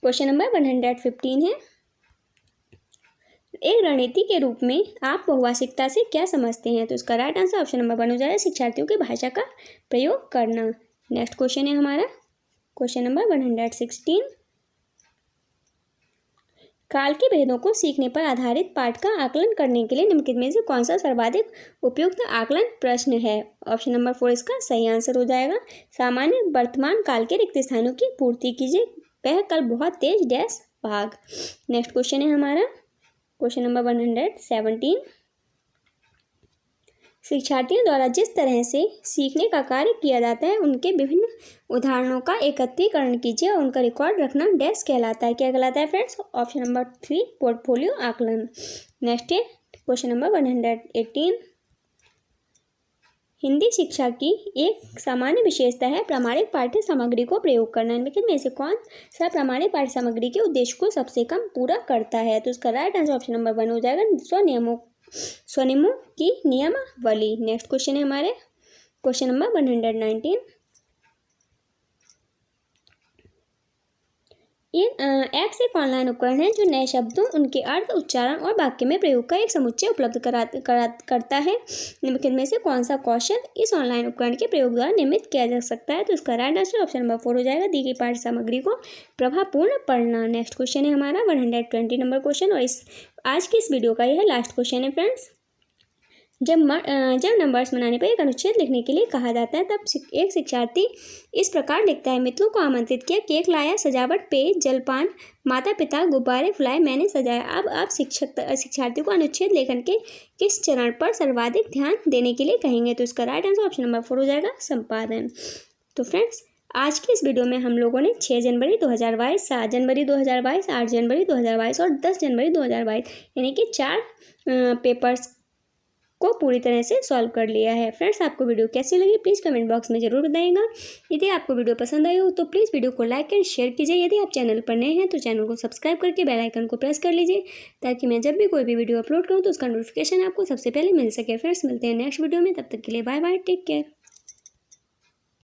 क्वेश्चन नंबर 115 है। एक रणनीति के रूप में आप बहुभाषिकता से क्या समझते हैं? तो इसका राइट आंसर ऑप्शन नंबर 1 हो जाएगा शिक्षार्थियों की भाषा का प्रयोग करना। नेक्स्ट क्वेश्चन है हमारा क्वेश्चन नंबर 116। काल के भेदों को सीखने पर आधारित पाठ का आकलन करने के लिए निम्नलिखित में से कौन सा सर्वाधिक उपयुक्त आकलन प्रश्न है? ऑप्शन नंबर 4 इसका सही आंसर हो जाएगा। सामान्य वर्तमान काल के रिक्त स्थानों की पूर्ति कीजिए। वह कल बहुत तेज डैश भाग। नेक्स्ट क्वेश्चन है हमारा क्वेश्चन नंबर 117। शिक्षार्थियों द्वारा जिस तरह से सीखने का कार्य किया जाता है उनके विभिन्न उदाहरणों का एकत्रीकरण कीजिए और उनका रिकॉर्ड रखना डैश कहलाता है। क्या कहलाता है फ्रेंड्स? ऑप्शन नंबर 3 पोर्टफोलियो आकलन। नेक्स्ट है क्वेश्चन नंबर 118। हिंदी शिक्षा की एक सामान्य विशेषता है प्रामाणिक पाठ्य सामग्री को प्रयोग करना। निम्नलिखित में से कौन सा प्रामाणिक पाठ्य सामग्री के उद्देश्य को सबसे कम पूरा करता है? तो इसका राइट आंसर ऑप्शन नंबर 1 हो जाएगा स्वनियमों की नियमावली। नेक्स्ट क्वेश्चन है हमारे क्वेश्चन नंबर 119। एक्स एक ऑनलाइन उपकरण है जो नए शब्दों, उनके अर्थ, उच्चारण और वाक्य में प्रयोग का एक समुच्चय उपलब्ध करता है। निम्नलिखित में से कौन सा कौशल इस ऑनलाइन उपकरण के प्रयोग द्वारा निर्मित किया जा सकता है? तो इसका राइट आंसर ऑप्शन नंबर 4 हो जाएगा दी गई पाठ्य सामग्री को प्रभावपूर्ण पढ़ना। नेक्स्ट क्वेश्चन है हमारा 120 नंबर क्वेश्चन और आज की इस वीडियो का यह लास्ट क्वेश्चन है फ्रेंड्स। जब नंबर्स बनाने पर एक अनुच्छेद लिखने के लिए कहा जाता है तब एक शिक्षार्थी इस प्रकार लिखता है। मित्रों को आमंत्रित किया, केक लाया, सजावट, पेय, जलपान, माता पिता, गुब्बारे फुलाए, मैंने सजाया। अब आप शिक्षार्थी को अनुच्छेद लेखन के किस चरण पर सर्वाधिक ध्यान देने के लिए कहेंगे? तो इसका राइट आंसर ऑप्शन नंबर 4 हो जाएगा संपादन। तो फ्रेंड्स आज की इस वीडियो में हम लोगों ने 6 जनवरी 2022, 7 जनवरी 2022, 8 जनवरी 2022 और 10 जनवरी 2022 यानी कि 4 पेपर्स को पूरी तरह से सॉल्व कर लिया है। फ्रेंड्स आपको वीडियो कैसी लगी प्लीज़ कमेंट बॉक्स में ज़रूर बताइएगा। यदि आपको वीडियो पसंद आई हो तो प्लीज़ वीडियो को लाइक एंड शेयर कीजिए। यदि आप चैनल पर नए हैं तो चैनल को सब्सक्राइब करके बेल आइकन को प्रेस कर लीजिए ताकि मैं जब भी कोई भी वीडियो अपलोड करूँ तो उसका नोटिफिकेशन आपको सबसे पहले मिल सके। फ्रेंड्स मिलते हैं नेक्स्ट वीडियो में, तब तक के लिए बाय बाय, टेक केयर।